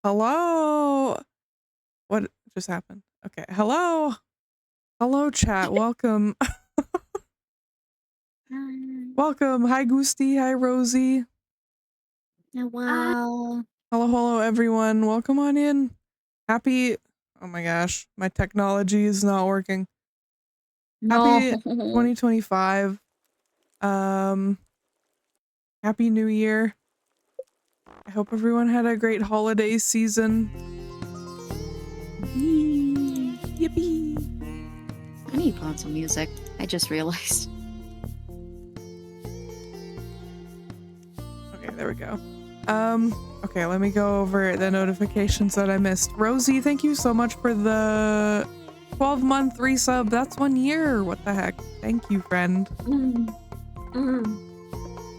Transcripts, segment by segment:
Hello. What just happened? Okay. Hello. Hello, chat. Welcome. Welcome. Hi, Goosty. Hi, Rosie. Wow. Hello, everyone. Welcome on in. Happy. Oh my gosh. My technology is not working. No. Happy 2025. Um, Happy New Year. I hope everyone had a great holiday season. Yippee. I need to put on some music. I just realized. Okay, there we go. Okay, let me go over the notifications that I missed. Rosie, thank you so much for the 12-month resub. That's 1 year. What the heck? Thank you, friend.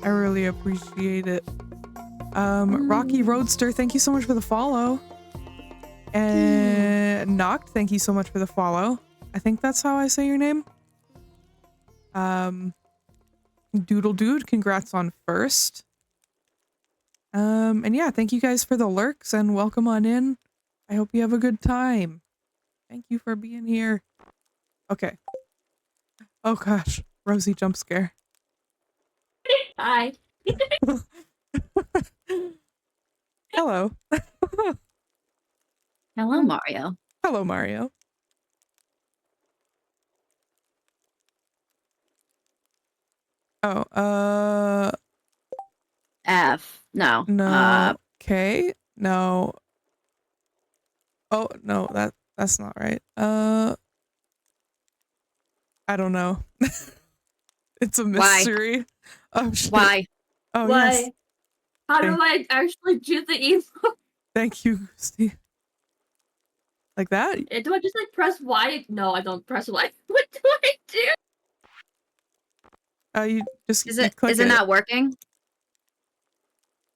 I really appreciate it. Rocky Roadster, thank you so much for the follow. And Noct, thank you so much for the follow. I think that's how I say your name. Doodle Dude, congrats on first. And yeah, thank you guys for the lurks and welcome on in. I hope you have a good time. Thank you for being here. Okay. Oh gosh, Rosie jump scare. Hi. Hello. Hello, Mario. Hello, Mario. Oh, F. No. no. K? No. Oh, no, that's not right. I don't know. It's a Why? mystery. Oh shit. Why? Oh Why? yes. How do I actually do the emote? Thank you, Steve. Like that? Do I just like press Y? No, I don't press Y. What do I do? You just Is you it? click Is it not working?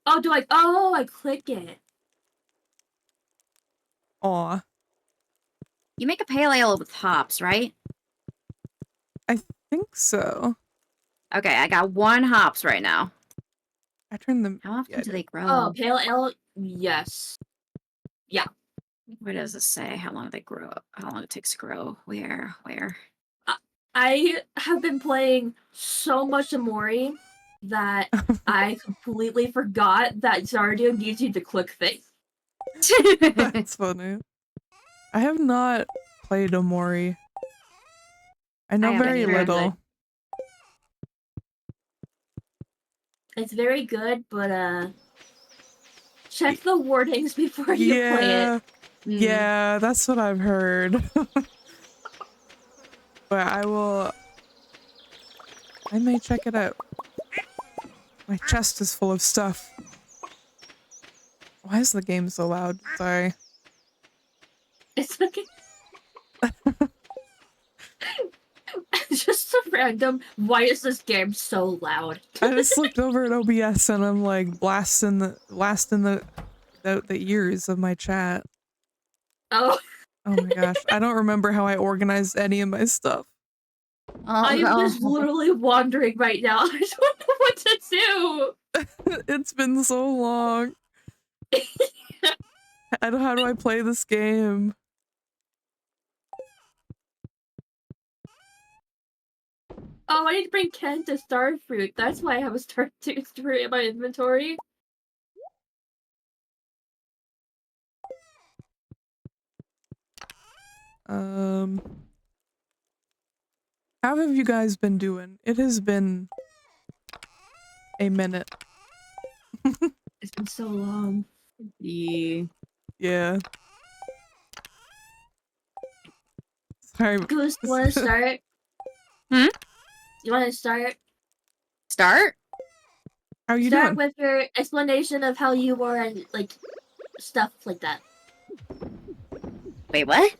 Oh, do I? Oh, I click it. Aw. You make a pale ale with hops, right? I think so. Okay, I got 1 hops right now. I turned them. How often do they grow? Oh, pale ale. Yes. Yeah. Where does it say how long they grow? How long it takes to grow? Where? I have been playing so much Amori that I completely forgot that Stardew gives you the click thing. That's funny. I have not played Omori. I know very little. It's very good, but check the warnings before you play it. Yeah, that's what I've heard. But I may check it out. My chest is full of stuff. Why is the game so loud? Sorry. It's okay. Just a random, why is this game so loud? I just looked over at OBS and I'm like blasting the ears of my chat. Oh. Oh my gosh. I don't remember how I organized any of my stuff. I'm just literally wandering right now. I don't know what to do. It's been so long. How do I play this game? Oh, I need to bring Ken to Starfruit. That's why I have a Starfruit in my inventory. How have you guys been doing? It has been a minute. It's been so long. Yeah. Sorry. Goose, you wanna start? You wanna start? Start? How you doing? doing? With your explanation of how you were and like stuff like that. Wait, what?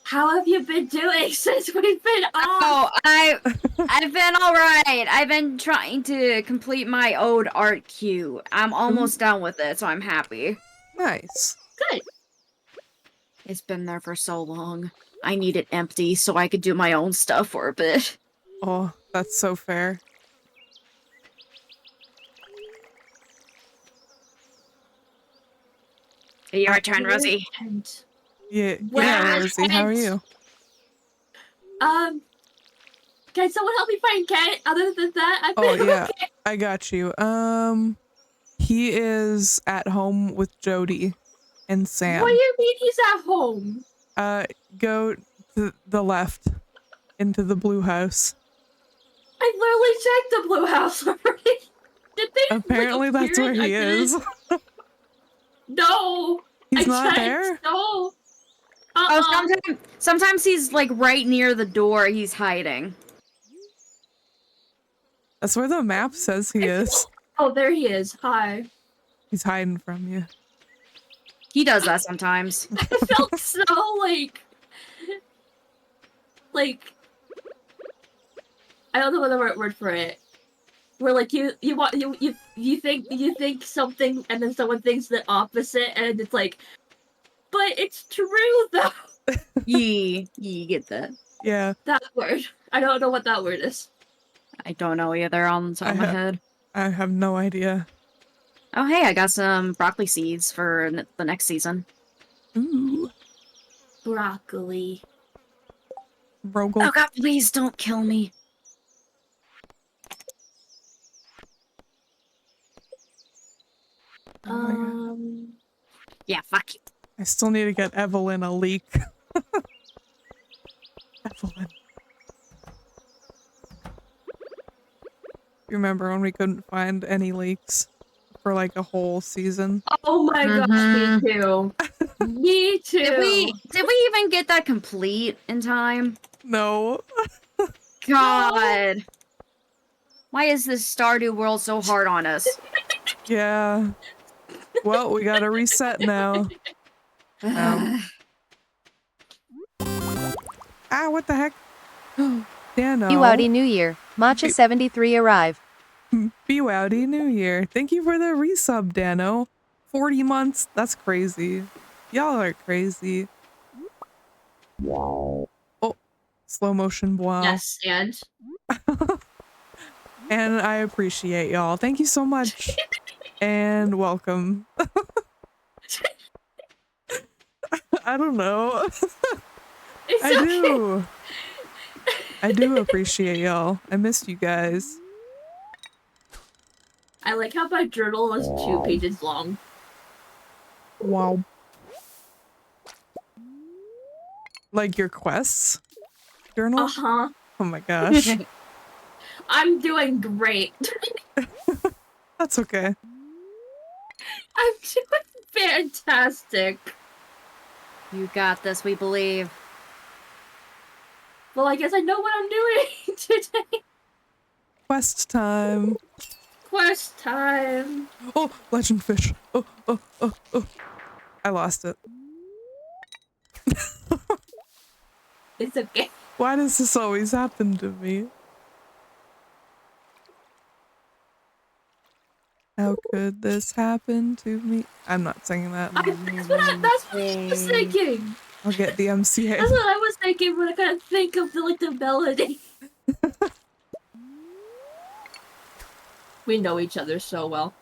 How have you been doing since we've been off? Oh, I've been alright. I've been trying to complete my ode art queue. I'm almost done with it, so I'm happy. Nice. Good. It's been there for so long. I need it empty so I could do my own stuff for a bit. Oh, that's so fair. Your turn, Rosey. And Yeah, Well, Rosey, how are and- you? can someone help me find Kent? Other than that, Oh yeah, I got you. He is at home with Jody and Sam. What do you mean he's at home? Go to the left into the blue house. I literally checked the blue house already. Did they? Apparently like, that's where appear? he is. No, He's I not checked. there? No. Oh, sometimes he's like right near the door. He's hiding. That's where the map says he is. Oh, there he is. Hi. He's hiding from you. He does that sometimes. I felt so like I don't know what the right word for it. Where like you think something and then someone thinks the opposite and it's like, but it's true though. You get that. Yeah. That word. I don't know what that word is. I don't know either on the top of my head. I have no idea. Oh, hey, I got some broccoli seeds for the next season. Ooh. Broccoli. Rogel. Oh god, please don't kill me. Yeah, fuck you. I still need to get Evelyn a leek. Evelyn. You remember when we couldn't find any leeks for like a whole season? Oh my gosh, me too. Me too. Did we even get that complete in time? No. God. Why is this Stardew world so hard on us? Yeah. Well, we gotta reset now. Ah, what the heck? Dano. Bewowdy New Year. Matcha73 arrive. Bewowdy New Year. Thank you for the resub, Dano. 40 months. That's crazy. Y'all are crazy. Oh, slow motion wow. Yes, and And I appreciate y'all. Thank you so much. And welcome. I don't know. it's I do appreciate y'all. I missed you guys. I like how my journal was 2 pages long. Wow. Like your quests journal? Uh-huh. Oh my gosh. I'm doing great. That's okay. I'm doing fantastic. You got this, we believe. Well, I guess I know what I'm doing today. Quest time. Quest time. Oh, legend fish. Oh. I lost it. It's okay. Why does this always happen to me? How could this happen to me? I'm not singing that. That's what I was thinking. I'll get the MCA. That's what I was thinking when I couldn't think of the melody. We know each other so well.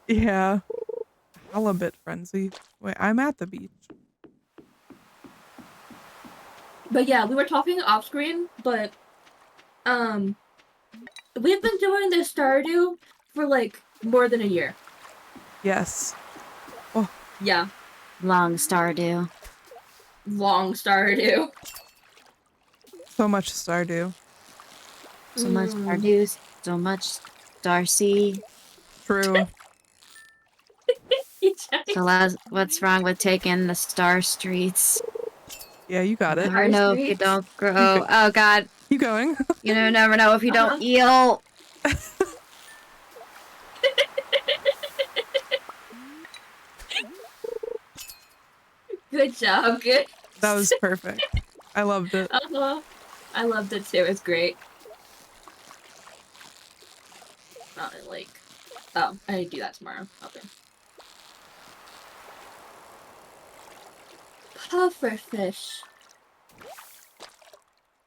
Yeah. Halibut frenzy. Wait, I'm at the beach. But yeah, we were talking off screen, but we've been doing this Stardew for like more than a year. Yes. Yeah. Long Stardew. Long Stardew. So much Stardew. So much Stardew, so much Darcy. True. So what's wrong with taking the Star Streets? Yeah, you got it. Never know if you don't grow. Oh god. Keep going. You never know if you don't eel. Good job. Good. That was perfect. I loved it. I loved it too. It's great. Oh, I need to do that tomorrow. Okay. Pufferfish.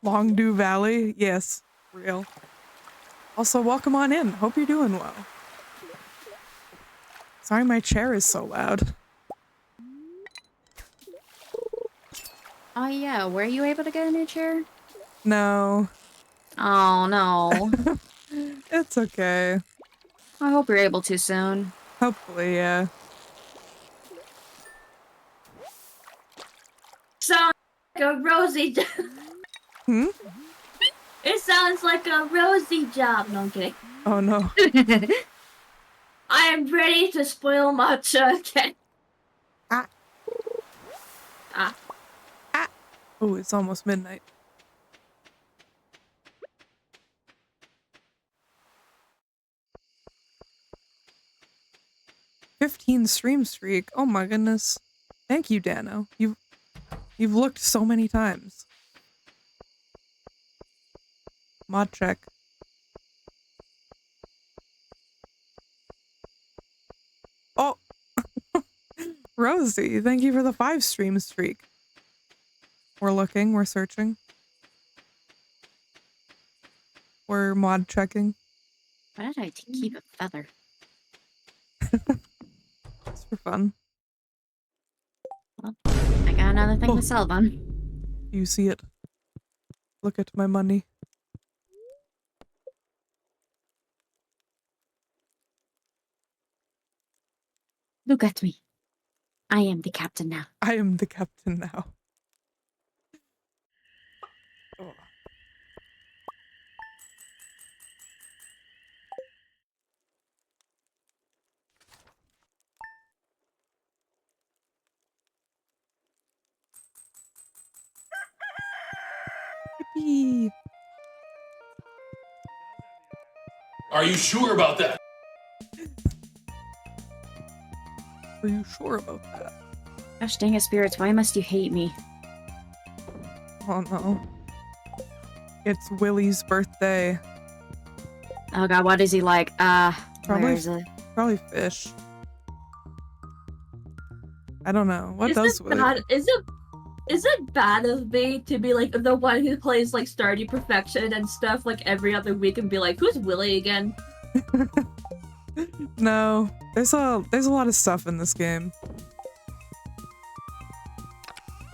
Longdew Valley? Yes. Real. Also, welcome on in. Hope you're doing well. Sorry my chair is so loud. Oh yeah, were you able to get a new chair? No. Oh no. It's okay. I hope you're able to soon. Hopefully, yeah. Sounds like a rosy job. Hmm? It sounds like a rosy job. No, I'm kidding. Oh no. I am ready to spoil matcha again. Ah. Ah. Oh, it's almost midnight. "15 stream streak. Oh my goodness. Thank you, Dano. You've looked so many times. Mod check. Oh, Rosie, thank you for the 5 stream streak. We're looking, we're searching. We're mod checking. Why did I keep a feather? It's for fun. Well, I got another thing Oh. to sell then. You see it. Look at my money. Look at me. I am the captain now. I am the captain now. Oh. Yippee. Are you sure about that? Are you sure about that? Gosh dang it, spirits, why must you hate me? Oh no. It's Willie's birthday. Oh god, what is he like? Probably- where is it? Probably fish. I don't know. What Is does it Willie? bad? Is it bad of me to be like the one who plays like Stardew Perfection and stuff like every other week and be like, who's Willie again? No. There's a lot of stuff in this game.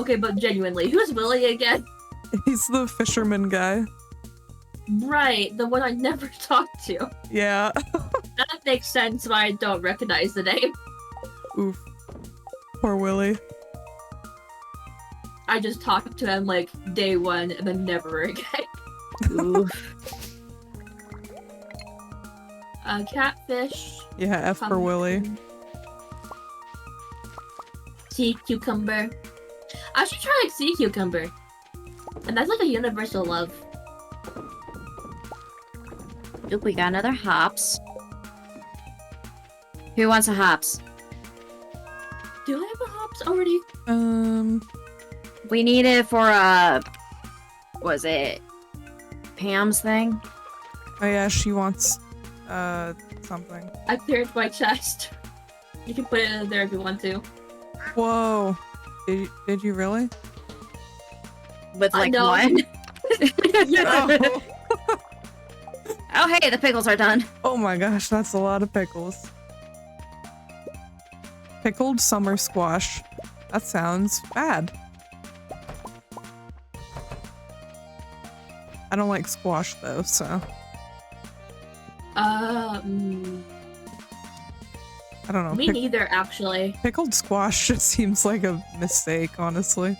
Okay, but genuinely, who's Willie again? He's the fisherman guy. Right, the one I never talked to. Yeah. That makes sense why I don't recognize the name. Oof. Poor Willie. I just talked to him like day one and then never again. Oof. Catfish. Yeah, F for Willie. pumpkin, Sea cucumber. I should try like sea cucumber. And that's like a universal love. Oop, we got another hops. Who wants a hops? Do I have a hops already? We need it for, was it Pam's thing? Oh yeah, she wants, something. I cleared my chest. You can put it in there if you want to. Whoa. Did you really? With, like, No. one? Oh. Oh, hey, the pickles are done. Oh my gosh, that's a lot of pickles. Pickled summer squash. That sounds bad. I don't like squash though, so I don't know. Me neither, actually. Pickled squash just seems like a mistake, honestly.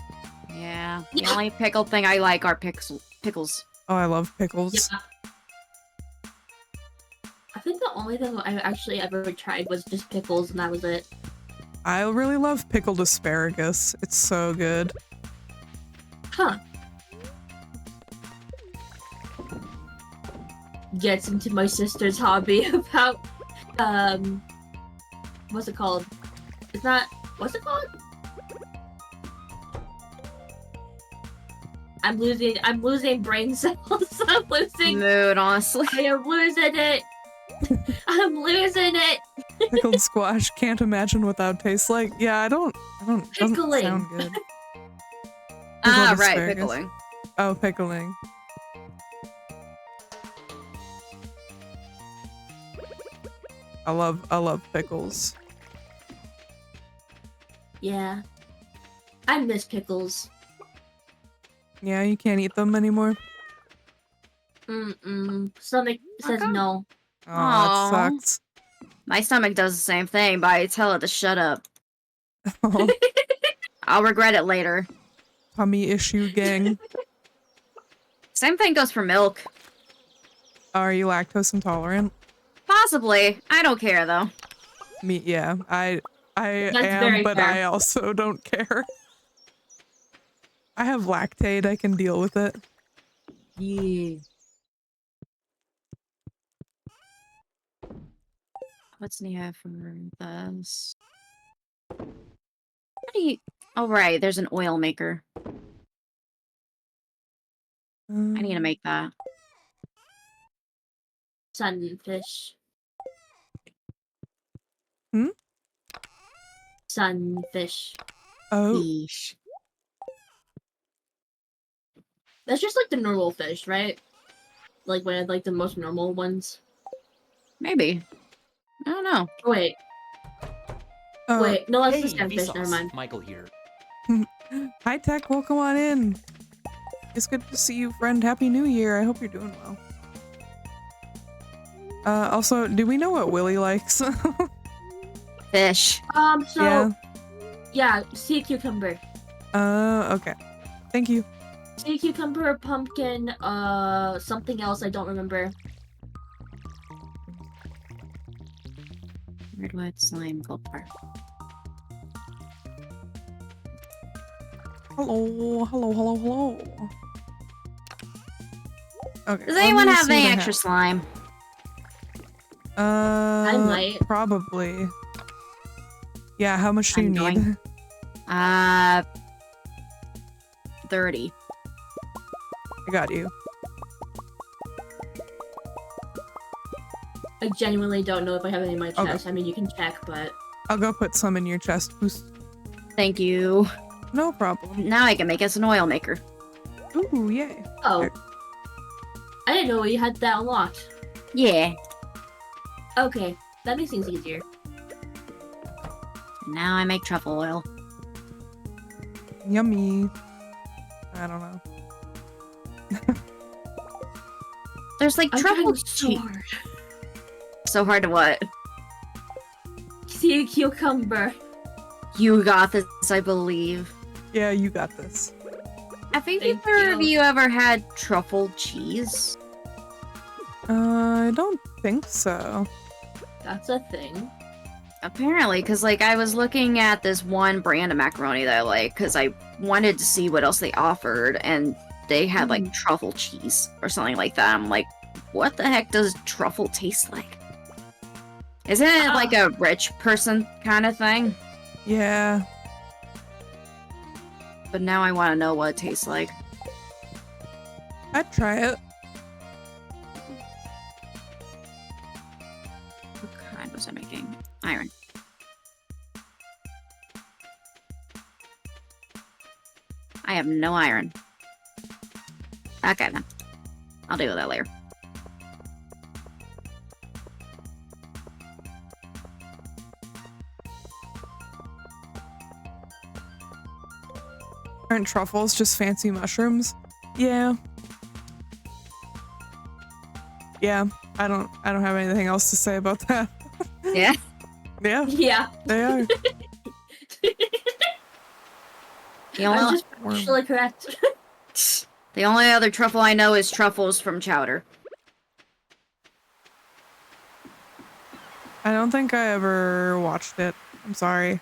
Yeah, the only pickled thing I like are pickles. Oh, I love pickles. Yeah. I think the only thing I actually ever tried was just pickles, and that was it. I really love pickled asparagus. It's so good. Huh. Gets into my sister's hobby about, what's it called? It's not, what's it called? I'm losing brain cells. I'm losing, Mood, honestly. I am losing it. I'm losing it. Pickled squash, can't imagine what that would taste like. Yeah, I don't, doesn't Pickling. sound good. Ah, Pickled right, asparagus. pickling. Oh, pickling. I love pickles. Yeah. I miss pickles. Yeah, you can't eat them anymore. Stomach says come? no. Oh, Aw. that sucks. My stomach does the same thing, but I tell it to shut up. Oh, I'll regret it later. tummy issue gang. Same thing goes for milk. Are you lactose intolerant? Possibly. I don't care though. Me, yeah. I That's am, very but fair. I also don't care. I have lactate. I can deal with it. Yeah. What's new for this? What do you... Oh, right. There's an oil maker. I need to make that. Sunfish. Hmm? Sunfish. Oh, Yeesh. That's just like the normal fish, right? Like one of like the most normal ones. Maybe. I don't know. Wait, wait, no, that's Hey, the stem fish. Never Vsauce. mind. Michael here. hi Tech. Welcome on in. It's good to see you, friend. Happy New Year. I hope you're doing well. Also, do we know what Willy likes? Fish. So yeah, sea cucumber. Okay. Thank you. Sea cucumber, pumpkin, something else I don't remember. Redwood, slime, gold bar. Hello, hello, hello, hello. Okay. Does let anyone me have see any what I extra slime? I might. Probably. Yeah, how much do you I'm need? going. 30. I got you. I genuinely don't know if I have any in my Okay. chest. I mean, you can check, but I'll go put some in your chest boost. Thank you. No problem. Now I can make us an oil maker. Ooh, yay. oh, I didn't know we had that unlocked. Yeah. Okay, that makes things easier. Now I make truffle oil. Yummy. I don't know. There's like I'm truffle trying so cheese. hard. So hard to what? Sea cucumber. You got this, I believe. Yeah, you got this. Have Thank either of you. you ever had truffle cheese? I don't think so. That's a thing. Apparently, because like I was looking at this one brand of macaroni that I like, because I wanted to see what else they offered, and they had like truffle cheese or something like that. I'm like, what the heck does truffle taste like? Isn't it like a rich person kind of thing? Yeah. But now I want to know what it tastes like. I'd try it. What kind was I making? Iron. I have no iron. Okay then. I'll deal with that later. Aren't truffles just fancy mushrooms? Yeah. Yeah. I don't have anything else to say about that. Yeah. Yeah, Yeah, they are. The I'm only, just actually correct. the only other truffle I know is truffles from chowder. I don't think I ever watched it. I'm sorry.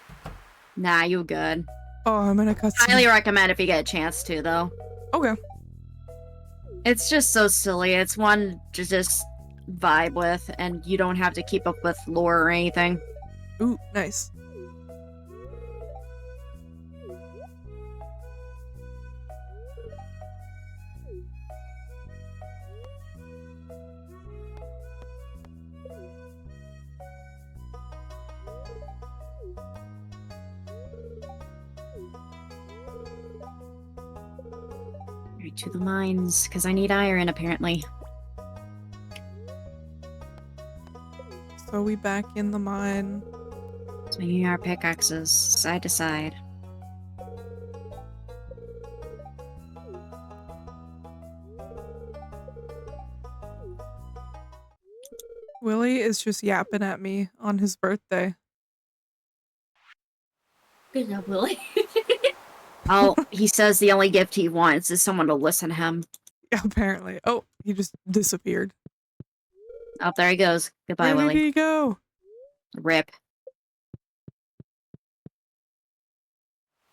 Nah, you good. Oh, I'm in a cutscene. Highly recommend if you get a chance to, though. Okay. It's just so silly. It's one to just vibe with, and you don't have to keep up with lore or anything. Ooh, nice. Right to the mines, because I need iron, apparently. So we back in the mine. Swinging our pickaxes side to side. Willie is just yapping at me on his birthday. Good job, Willie. Oh, he says the only gift he wants is someone to listen to him. Yeah, apparently. Oh, he just disappeared. Oh, there he goes. Goodbye, Where did Willie. he go? Rip.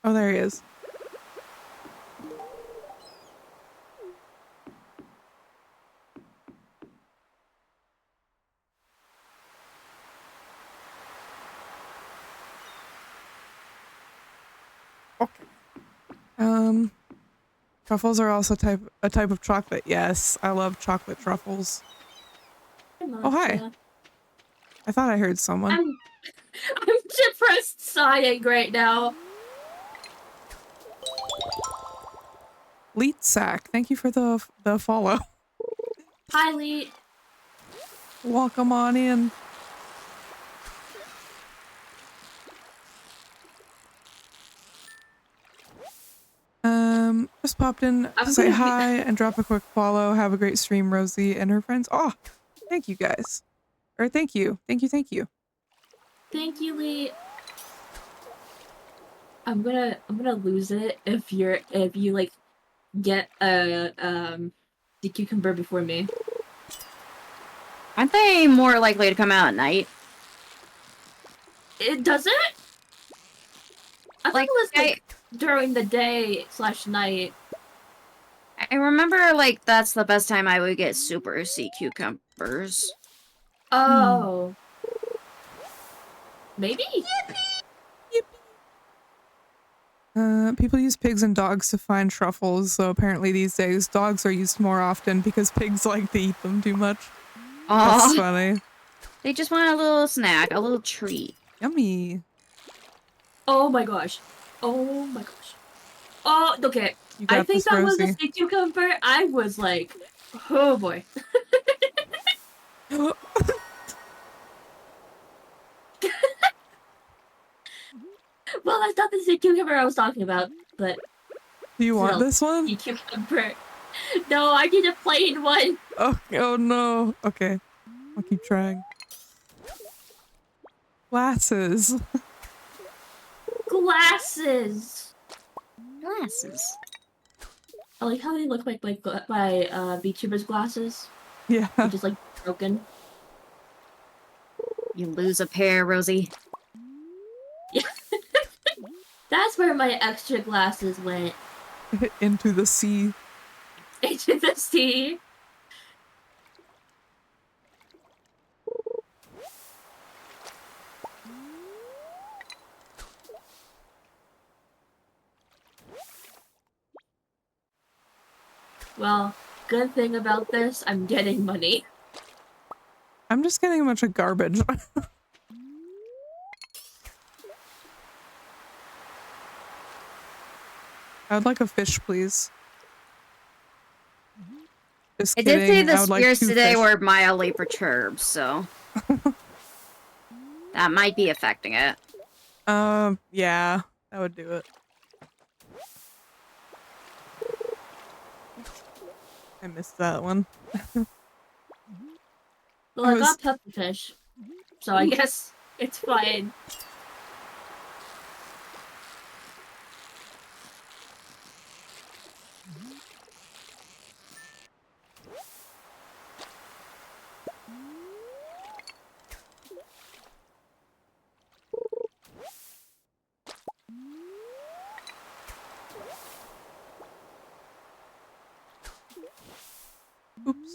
Oh, there he is. Okay. Truffles are also a type of chocolate. Yes, I love chocolate truffles. Oh, hi. I thought I heard someone. I'm depressed sighing right now. Leet Sack, thank you for the follow. Hi, Lee. Welcome on in. Just popped in to say hi and drop a quick follow. Have a great stream, Rosie and her friends. Oh, thank you guys. Or thank you. Thank you, thank you. Thank you, Lee. I'm gonna lose it if you like get the cucumber before me. Aren't they more likely to come out at night? It doesn't? I think Like, it was like during the day / night. I remember, like, that's the best time I would get super sea cucumbers. Oh. Maybe? People use pigs and dogs to find truffles, so apparently these days dogs are used more often because pigs like to eat them too much. That's funny. They just want a little snack, a little treat. Yummy. Oh my gosh. Oh my gosh. Oh, okay. You got I think this, that was a Rosie. sea cucumber. I was like, oh boy. Well, that's not the sea cucumber I was talking about, but... Do you want this one? Sea cucumber. No, I need a plain one. Oh no. Okay. I'll keep trying. Glasses. Glasses. Glasses. I like how they look like my VTuber's glasses. Yeah. They're just like broken. You lose a pair, Rosie. Yeah. That's where my extra glasses went. Into the sea. Into the sea. Well, good thing about this, I'm getting money. I'm just getting a bunch of garbage. I'd like a fish, please. Just It kidding. did say the I would like spears 2 today fish. were mildly perturbed, so... that might be affecting it. Yeah. That would do it. I missed that one. Well, I got pufferfish, so I guess it's fine. Oops.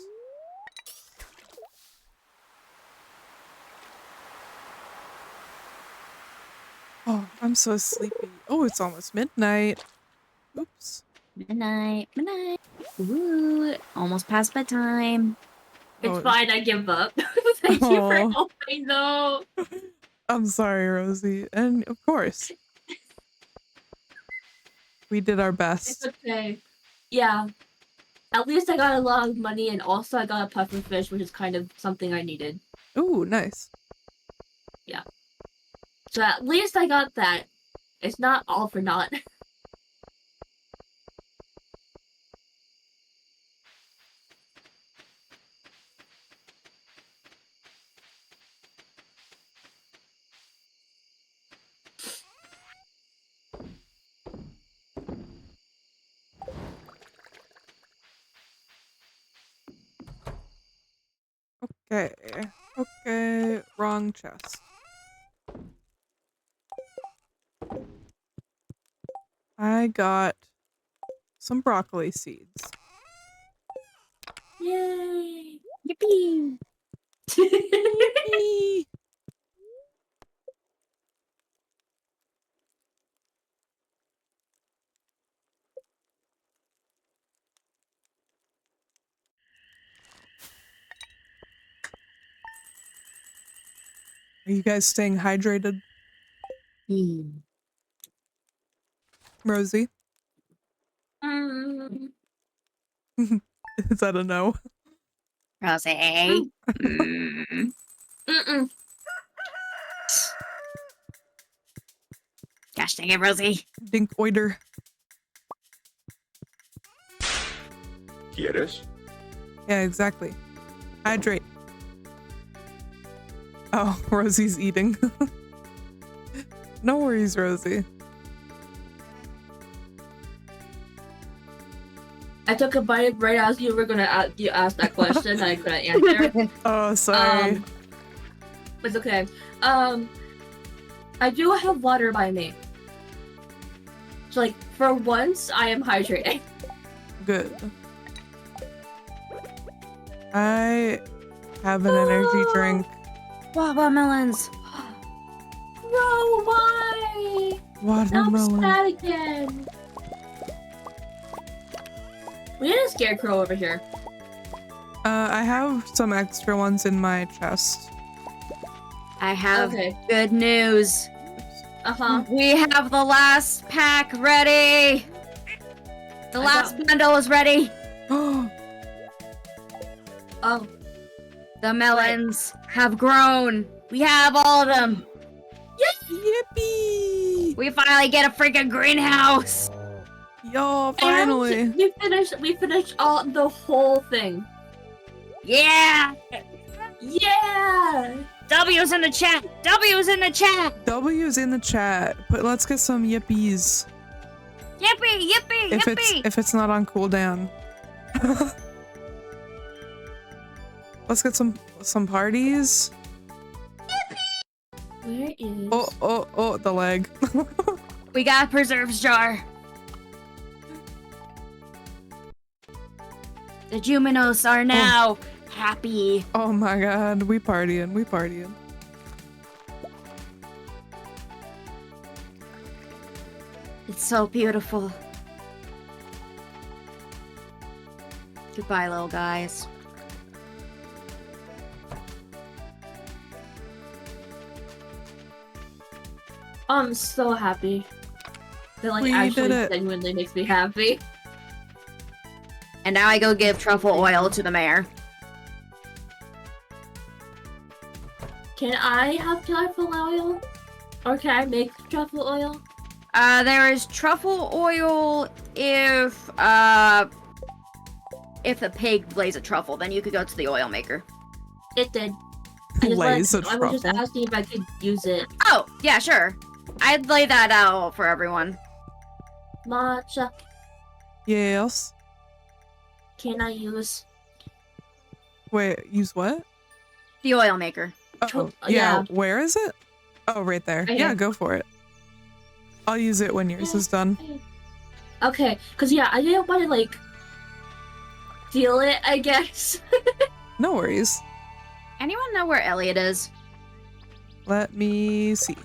Oh, I'm so sleepy. Oh, it's almost midnight. Oops. Midnight. Ooh, almost past bedtime. It's fine, I give up. Thank you for helping, though. I'm sorry, Rosie. And of course, we did our best. It's okay. Yeah. At least I got a lot of money, and also I got a pufferfish, which is kind of something I needed. Ooh, nice. Yeah. So at least I got that. It's not all for naught. Okay. Okay. Wrong chest. I got some broccoli seeds. Yay! Yippee! Yippee! Are you guys staying hydrated, Rosie? Mm, Is that a no? Rosey. Mm. mm-mm. Gosh dang it, Rosey. Dink oider. ¿Quieres? Yeah, exactly. Hydrate. Oh, Rosie's eating. No worries, Rosie. I took a bite right as you were gonna ask that question. I couldn't answer. Oh, sorry. It's okay. I do have water by me. So, like, for once, I am hydrated. Good. I have an energy drink. Watermelons. No, why? I'm Watermelon. sad again. We need a scarecrow over here. I have some extra ones in my chest. I have Okay. good news. Uh-huh. We have the last pack ready. The last bundle is ready. Oh, Oh, The melons have grown. We have all of them. yippee! We finally get a freaking greenhouse. Yo, finally. and we finished all the whole thing. Yeah. Yeah! W's in the chat. W's in the chat. W's in the chat. But let's get some yippies. Yippee, yippee, yippee. If it's not on cooldown. Let's get some parties. Where is... Oh, the leg. We got a preserves jar. The Juminos are now happy. Oh my god, we partying. It's so beautiful. Goodbye, little guys. I'm so happy. That like We actually did it. genuinely makes me happy. And now I go give truffle oil to the mayor. Can I have truffle oil? Or can I make truffle oil? There is truffle oil if the pig lays a truffle, then you could go to the oil maker. It did. Lays a I was just truffle. asking if I could use it. Oh, yeah, sure. I'd lay that out for everyone. Matcha, Yes. can I use? Wait, use what? The oil maker. Oh, Yeah. Where is it? Oh, right there. Right Yeah, here. go for it. I'll use it when yours is done. Okay, cause yeah, I didn't want to like steal it, I guess. No worries. Anyone know where Elliot is? Let me see.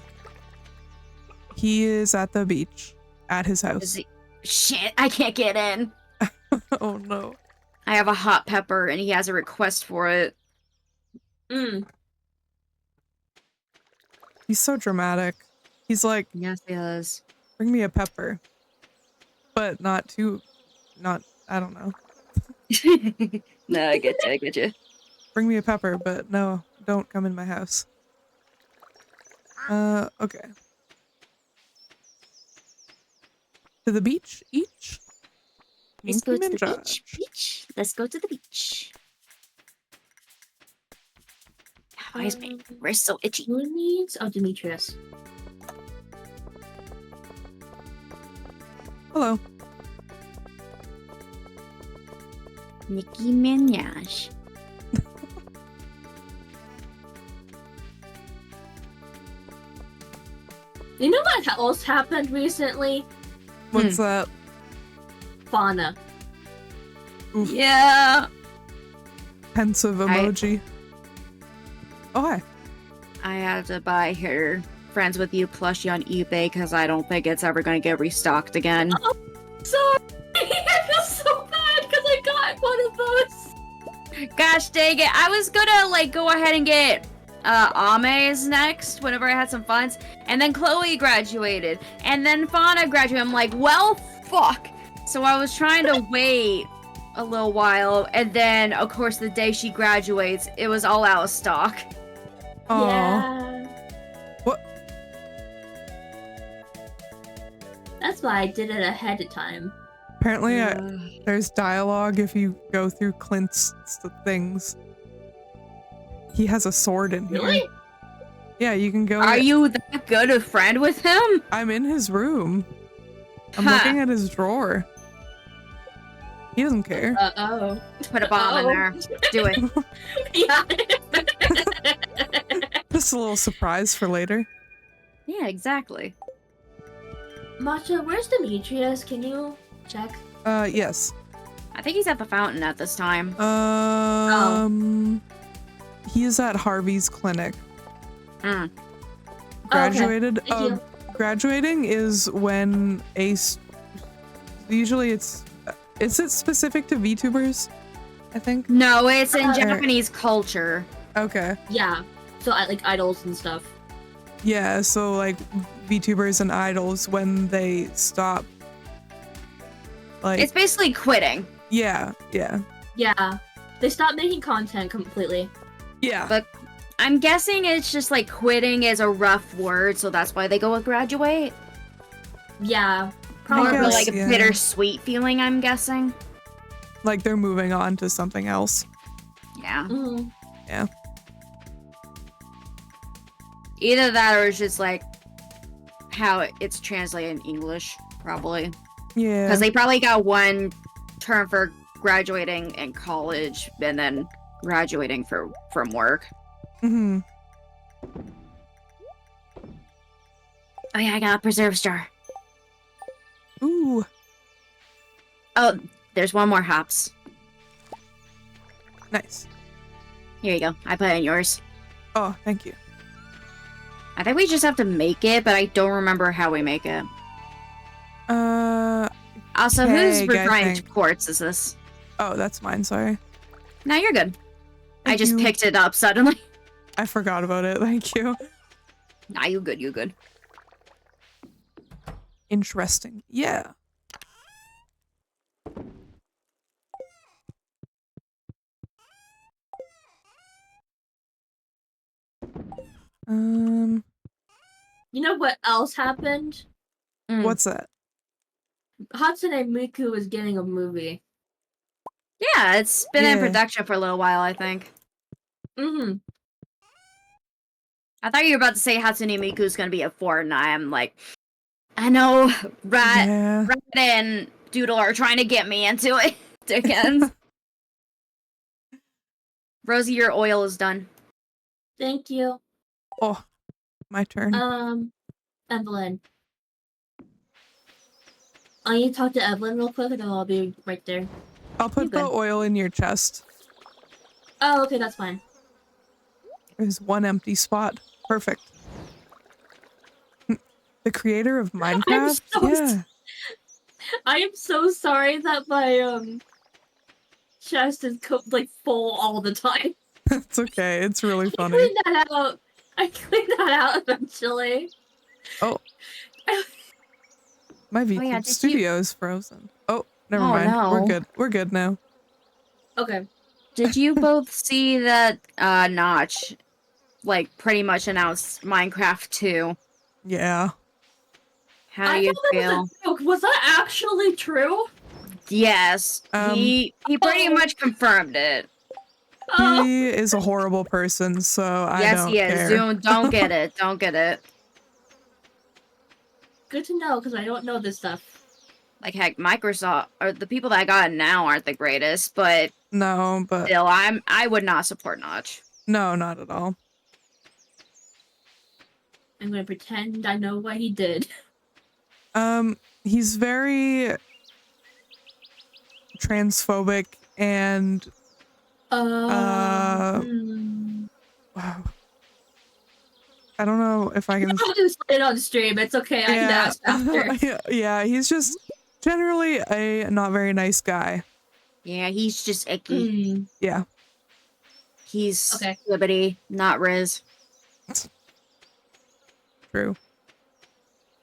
He is at the beach. At his Is house. he... Shit, I can't get in. Oh no. I have a hot pepper and he has a request for it. He's so dramatic. He's like, Yes, he is. bring me a pepper. But not too, I don't know. No, I get you. Bring me a pepper, but no, don't come in my house. Okay. To the beach, each? Let's go to Minky the Minjaj. beach. Let's go to the beach. Why is my wrist so itchy? Who needs? Oh, Demetrius. Hello. Nicki Minaj. You know what else happened recently? What's that? Fauna. Oof. Yeah. Pensive emoji. Oh, hi. I had to buy her Friends with You plushie on eBay because I don't think it's ever going to get restocked again. Oh, sorry. I feel so bad because I got one of those. Gosh dang it. I was gonna like go ahead and get Ame's next whenever I had some funds. And then Chloe graduated. And then Fauna graduated. I'm like, well, fuck. So I was trying to wait a little while. And then, of course, the day she graduates, it was all out of stock. Aw. Yeah. What? That's why I did it ahead of time. Apparently, there's dialogue if you go through Clint's things. He has a sword in here. Really? Yeah, you can go. Are you that good a friend with him? I'm in his room. I'm Huh. looking at his drawer. He doesn't care. Uh-oh. Put a bomb in there. Do it. Yeah. Just a little surprise for later. Yeah, exactly. Matcha, where's Demetrius? Can you check? Yes. I think he's at the fountain at this time. He's at Harvey's clinic. Mm. Graduated. Thank you. Graduating is when usually is it specific to VTubers? I think. No, it's in Uh, Japanese culture. Okay. Yeah. So I like idols and stuff. Yeah, so like VTubers and idols when they stop. Like It's basically quitting. yeah. Yeah. They stopped making content completely. Yeah. But I'm guessing it's just like quitting is a rough word, so that's why they go with graduate. Yeah. More Probably. of guess, like a yeah. bittersweet feeling, I'm guessing. Like they're moving on to something else. Yeah. Mhm. Either that or it's just like how it's translated in English, probably. Yeah. Because they probably got one term for graduating in college and then graduating from work. Mm-hmm. Oh yeah, I got a preserve jar. Ooh. Oh, there's one more hops. Nice. Here you go. I put it in yours. Oh, thank you. I think we just have to make it, but I don't remember how we make it. Also, whose Keg, I refined think. quartz is this? Oh, that's mine. Sorry. No, you're good. I Thank just you. picked it up suddenly. I forgot about it. Thank you. Nah, you good, you good. Interesting. Yeah. You know what else happened? Mm. What's that? Hatsune Miku is getting a movie. Yeah, it's been in Yeah. production for a little while, I think. Mm-hmm. I thought you were about to say Hatsune Miku's gonna be a Fortnite. I'm like, I know, Rat Yeah. and Doodle are trying to get me into it. Dickens. Rosie, your oil is done. Thank you. Oh, my turn. Evelyn. I need to talk to Evelyn real quick and then I'll be right there. I'll put you the good. oil in your chest. Oh, okay, that's fine. There's one empty spot. Perfect. The creator of Minecraft? so Yeah. I am so sorry that my chest is like full all the time. It's okay. It's really I funny. cleaned that out. I cleaned that out eventually. Oh. My VTube yeah, did studio is frozen. Oh, never Oh, mind. We're no. good. We're good now. Okay. Did you both see that Notch, like, pretty much announced Minecraft 2? Yeah. How I do you thought that feel? was a joke. Was that actually true? Yes, he pretty Oh. much confirmed it. Oh, He is a horrible person, so I Yes, don't he is. care. Don't get it. Don't get it. good to know because I don't know this stuff. Like, heck, Microsoft, or the people that I got now aren't the greatest, but No, but still, I would not support Notch. no, not at all. I'm gonna pretend I know what he did. He's very transphobic and wow. I don't know if I can. I'll just put it on stream. It's okay. I can ask after. Yeah, he's just generally a not very nice guy. Yeah, he's just icky. Yeah. He's Okay. Liberty, not Riz. True.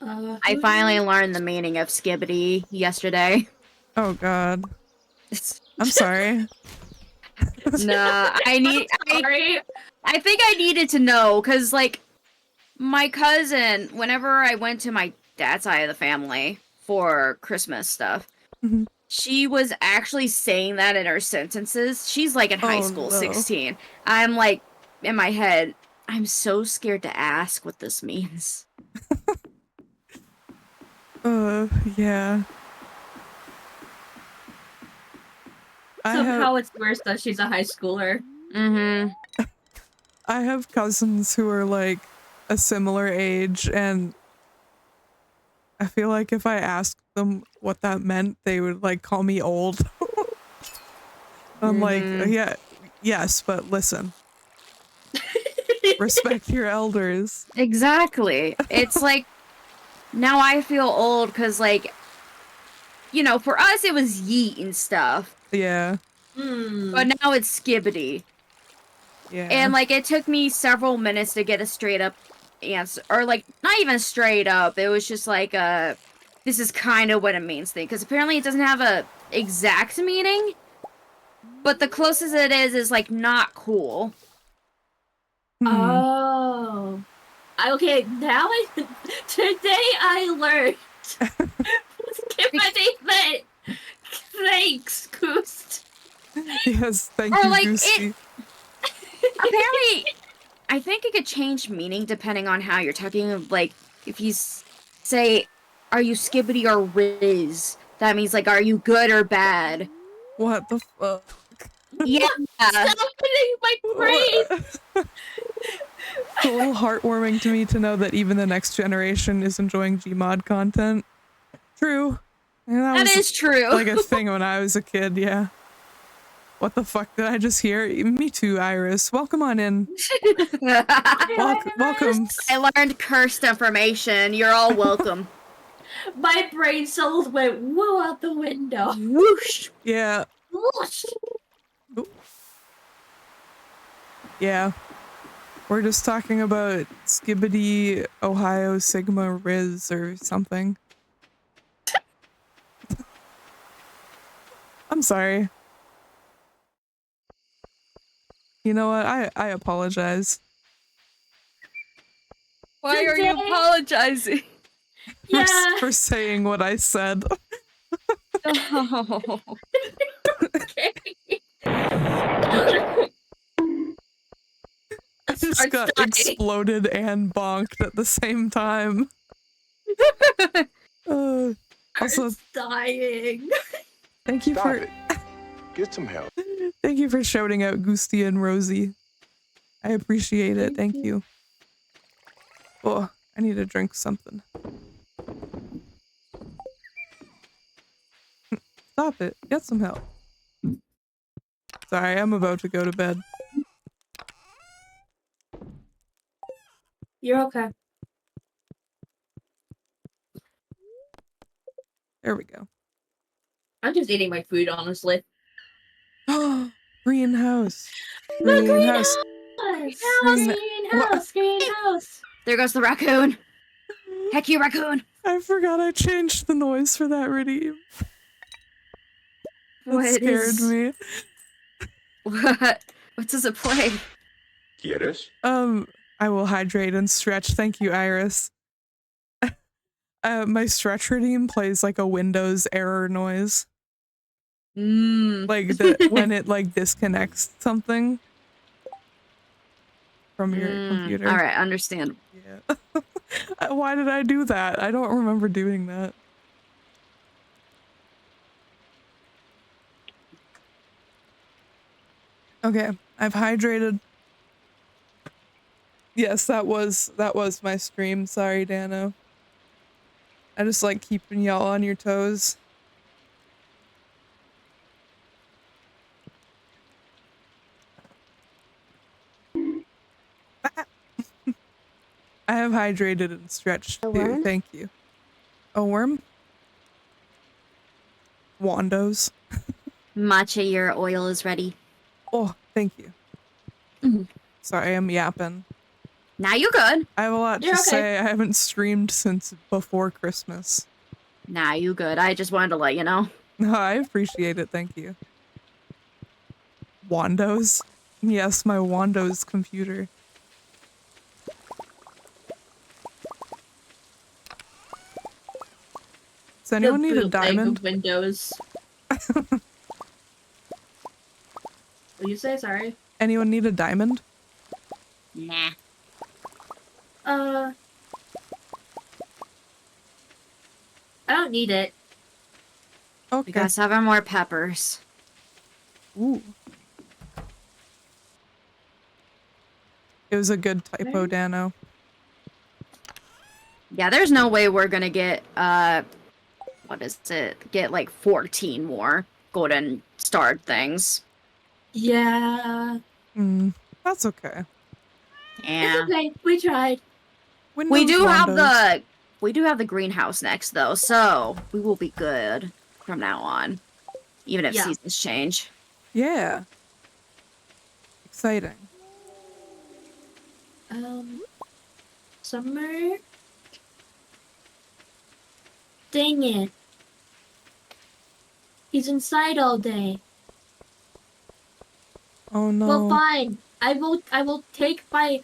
I finally learned the meaning of skibbity yesterday. Oh god. I'm sorry. Nah, Sorry. I think I needed to know, because, like, my cousin, whenever I went to my dad's side of the family for Christmas stuff, Mhm. she was actually saying that in her sentences. She's, like, in high school, no. 16. I'm, like, in my head, I'm so scared to ask what this means. Yeah. Somehow it's worse that she's a high schooler. Mm-hmm. I have cousins who are like a similar age, and I feel like if I asked them what that meant, they would like call me old. I'm like, yeah, yes, but listen. Respect your elders. Exactly. It's like, now I feel old because, like, you know, for us it was yeet and stuff. Yeah. But now it's skibbity. Yeah. And, like, it took me several minutes to get a straight up answer. Or, like, not even straight up. It was just like, this is kind of what it means thing. Because apparently it doesn't have a exact meaning. But the closest it is, like, not cool. Oh. Okay, now today I learned. Skibbity. Thanks, Goose. Yes, thank Or, you, like, Goosey. Apparently, I think it could change meaning depending on how you're talking. Like, if you say, are you skibbity or Riz? That means, like, are you good or bad? What the fuck? Yeah. Stop hitting my brain! It's a little heartwarming to me to know that even the next generation is enjoying Gmod content. True. And That is true. Like a thing when I was a kid, yeah. What the fuck did I just hear? Me too, Iris. Welcome on in. Welcome. I learned cursed information. You're all welcome. My brain cells went woo out the window. Whoosh. Yeah. Whoosh. Yeah. We're just talking about Skibbity Ohio Sigma Riz or something. I'm sorry. You know what? I apologize. Why are you apologizing? Yeah. For saying what I said. Oh. Okay. I just got exploded and bonked at the same time. Also, dying. Thank you for get some help. Thank you for shouting out Goosty and Rosey. I appreciate it. Thank you. Oh, I need to drink something. Stop it. Get some help. Sorry, I'm about to go to bed. You're okay. There we go. I'm just eating my food, honestly. Greenhouse. Greenhouse. Greenhouse. Greenhouse. There goes the raccoon. Heck you, raccoon. I forgot I changed the noise for that redeem. That scared me. What does it play? ¿Quieres? I will hydrate and stretch. Thank you, Iris. My stretch redeem plays like a Windows error noise. Like when it like disconnects something from your computer. All right, understand. Yeah. Why did I do that? I don't remember doing that. Okay, I've hydrated. Yes, that was my stream. Sorry, Dano. I just like keeping y'all on your toes. I have hydrated and stretched A too. worm? Thank you. A worm? Wandos. Matcha, your oil is ready. Oh, thank you. Mhm. Sorry, I'm yapping. Now you good. I have a lot You're to okay. say. I haven't streamed since before Christmas. Now you good. I just wanted to let you know. No, I appreciate it. Thank you. Wandos? Yes, my Wandos computer. Does anyone need a bootleg diamond? of Windows. What do you say? Sorry. Anyone need a diamond? Nah. I don't need it. We Okay. got 7 more peppers. Ooh. It was a good typo, Right. Dano. Yeah, there's no way we're gonna get, what is it? Get like 14 more golden starred things. Yeah. That's okay. Yeah. It's okay. We tried. Windows We do Wandos. have the greenhouse next though, so we will be good from now on. Even if Yeah. seasons change. Yeah. Exciting. Summer. Dang it. He's inside all day. Oh no. Well, fine. I will take my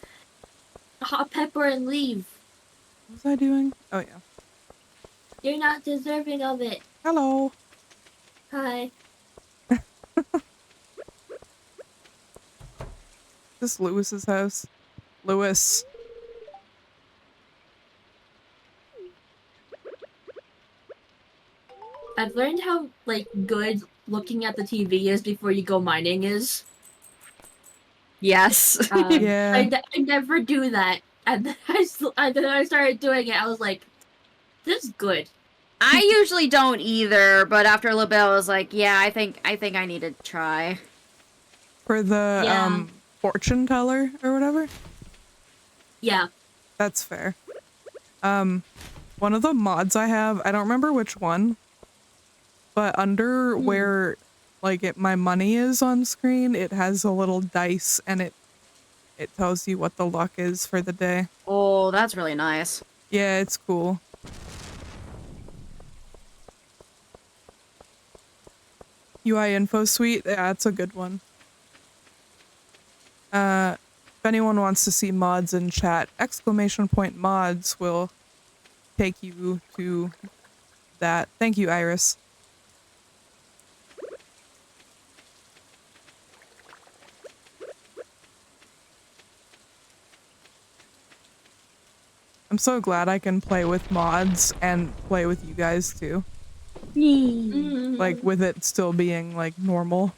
hot pepper and leave. What was I doing? Oh yeah. You're not deserving of it. Hello. Hi. This is Lewis's house. Lewis. I've learned how like good looking at the TV is before you go mining is. Yes. Yeah. I never do that, and then then I started doing it. I was like, "This is good." I usually don't either, but after a little bit I was like, yeah, I think I need to try. For the Yeah. fortune teller or whatever? Yeah. That's fair. One of the mods I have, I don't remember which one, but under where like my money is on screen, it has a little dice and it tells you what the luck is for the day. Oh, that's really nice. Yeah, it's cool. UI info suite, yeah, that's a good one. If anyone wants to see mods in chat, !mods will take you to that. Thank you, Iris. I'm so glad I can play with mods and play with you guys too. Like with it still being like normal.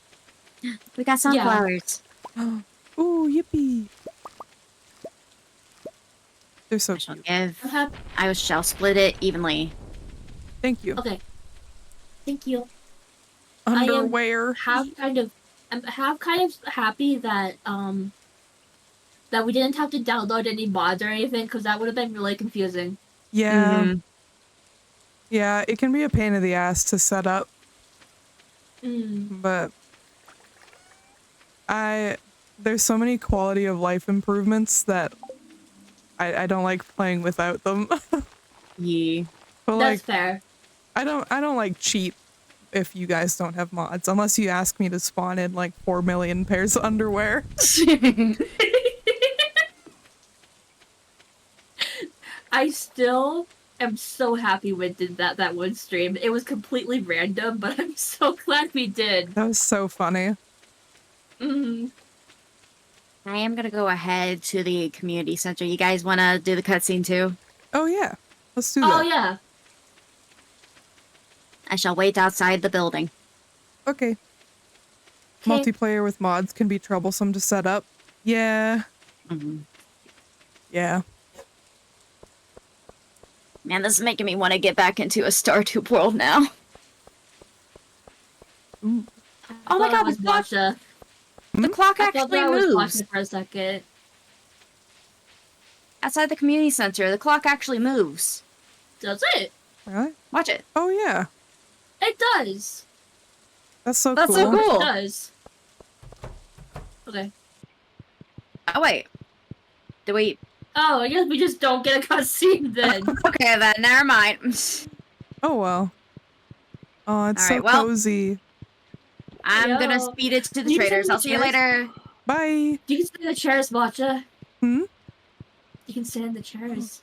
We got sunflowers. Ooh, yippee. They're so cute. I shall split it evenly. Thank you. Okay. Thank you. Underwear. I'm half kind of happy that that we didn't have to download any mods or anything, because that would have been really confusing. Yeah. Yeah, it can be a pain in the ass to set up. But there's so many quality of life improvements that I don't like playing without them. Yeah. But That's like, fair. I don't like cheat if you guys don't have mods, unless you ask me to spawn in like 4 million pairs of underwear. I still am so happy we did that one stream. It was completely random, but I'm so glad we did. That was so funny. Mm-hmm. I am gonna go ahead to the community center. You guys wanna do the cutscene too? Oh yeah, let's do that. Oh yeah. I shall wait outside the building. Okay. Multiplayer with mods can be troublesome to set up. Yeah. Yeah. Man, this is making me want to get back into a Stardew world now. Ooh. Oh my god, was the clock, Matcha. the clock I thought actually that was moves. Matcha for a second. Outside the community center, the clock actually moves. Does it? Really? Watch it. Oh yeah. It does. That's so That's cool. so cool. It does. Okay. Oh wait. Do we? Oh, I guess we just don't get a cutscene then. Okay then, never mind. Oh well. Oh, it's so Alright, well. cozy. I'm gonna Yo. speed it to the You traders. can I'll see you chairs. later. Bye. You can sit in the chairs, Matcha. Hmm? You can sit in the chairs.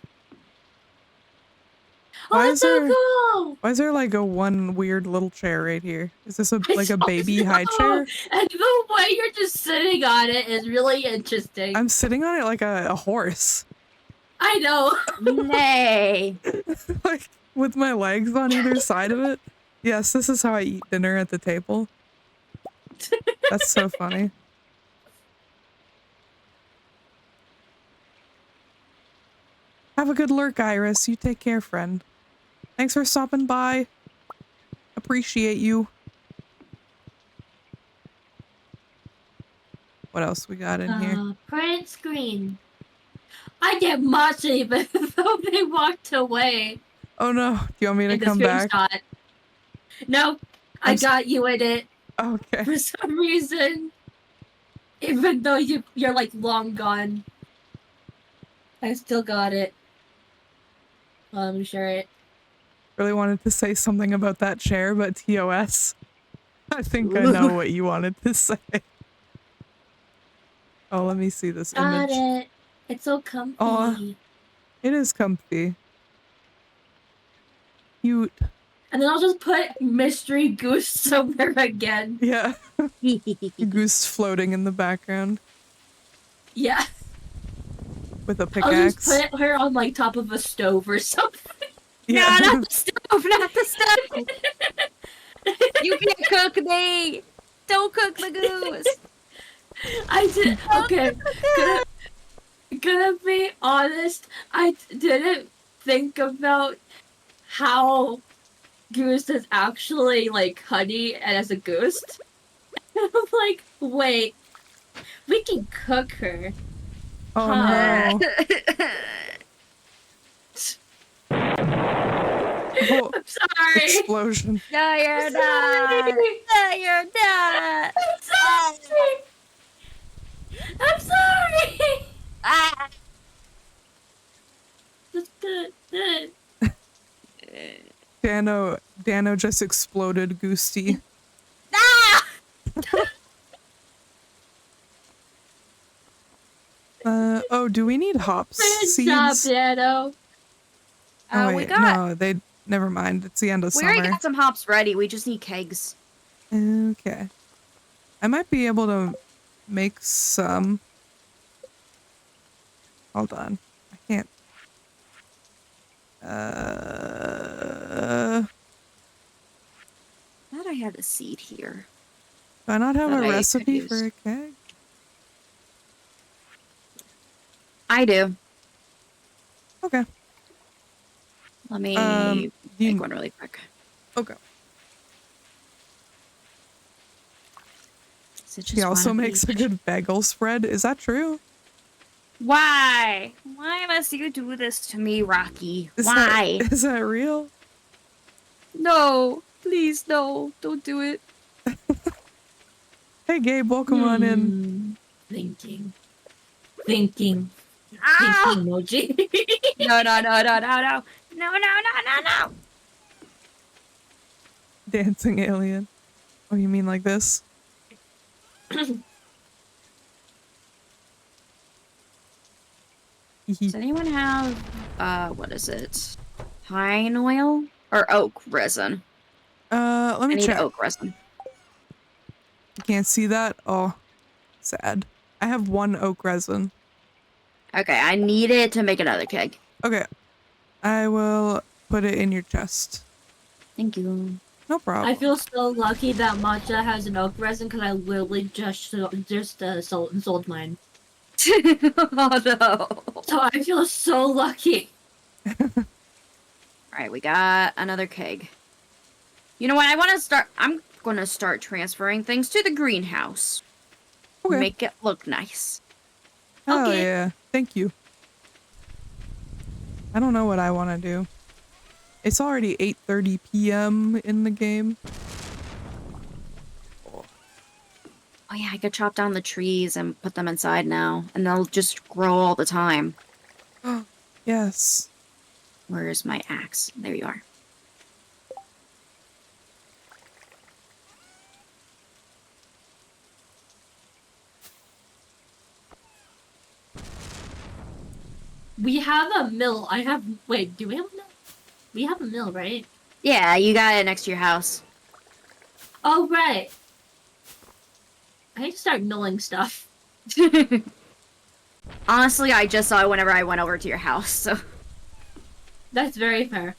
Why Oh, is that's so there- cool! Why is there like a one weird little chair right here? Is this I like a don't baby high know. chair? And the way you're just sitting on it is really interesting. I'm sitting on it like a horse. I know. Nay. Like with my legs on either side of it. Yes, this is how I eat dinner at the table. That's so funny. Have a good lurk, Iris. You take care, friend. Thanks for stopping by. Appreciate you. What else we got in here? Print screen. I get matcha even though they walked away. Oh no, do you want me to in the come back? screenshot. No, I got you in it Okay. for some reason. Even though you're like long gone. I still got it. Let me share it. Really wanted to say something about that chair, but TOS. I think I know what you wanted to say. Oh, let me see this Got image. it. It's so comfy. Aw. It is comfy. Cute. And then I'll just put Mystery Goose somewhere again. Yeah. Goose floating in the background Yeah. with a I'll just pickaxe. put her on like top of a stove or something. Yeah. No, not the stove, not the stove. You can't cook me. Don't cook the goose. I did. Okay. Gonna be honest, I didn't think about how goose is actually like honey and as a goose. I'm like, wait, we can cook her. Oh Huh. no. Oh, I'm sorry. explosion. No, you're I'm not. sorry. No, you're not. I'm sorry. I'm sorry. Ah. Dano just exploded Goosty. Ah! Oh, do we need hops Good job, seeds? Dano. Oh we wait, got. no, never mind. It's the end of We already summer. got some hops ready. We just need kegs. Okay. I might be able to make some. Hold on. I can't. Thought I had a seed here. Do I not have That a I could recipe use. for a keg? I do. Okay. Let me you- make one really quick. Okay. Is it just He also one of makes a each? good bagel spread. Is that true? Why? Why must you do this to me, Rocky? Is Why? Is that real? No, please, no, don't do it. Hey Gabe, welcome on in. Thinking. Thinking Ah! emoji. No, no, no, no, no, no, no, no, no, no. Dancing alien. Oh, you mean like this? Does anyone have what is it? Pine oil or oak resin? Let I me need check. oak resin. You can't see that? Oh, sad. I have one oak resin. Okay, I need it to make another keg. Okay. I will put it in your chest. Thank you. No problem. I feel so lucky that matcha has an oak resin because I literally just sold mine. Oh no. So I feel so lucky. Alright, we got another keg. You know what? I'm gonna start transferring things to the greenhouse. Okay. Make it look nice. Oh Okay. yeah. Thank you. I don't know what I want to do. It's already 8:30 p.m. in the game. Oh yeah, I could chop down the trees and put them inside now, and they'll just grow all the time. Yes. Where's my axe? There you are. We have a mill. Wait, do we have a mill? We have a mill, right? Yeah, you got it next to your house. Oh, right. I need to start milling stuff. Honestly, I just saw it whenever I went over to your house, so... That's very fair.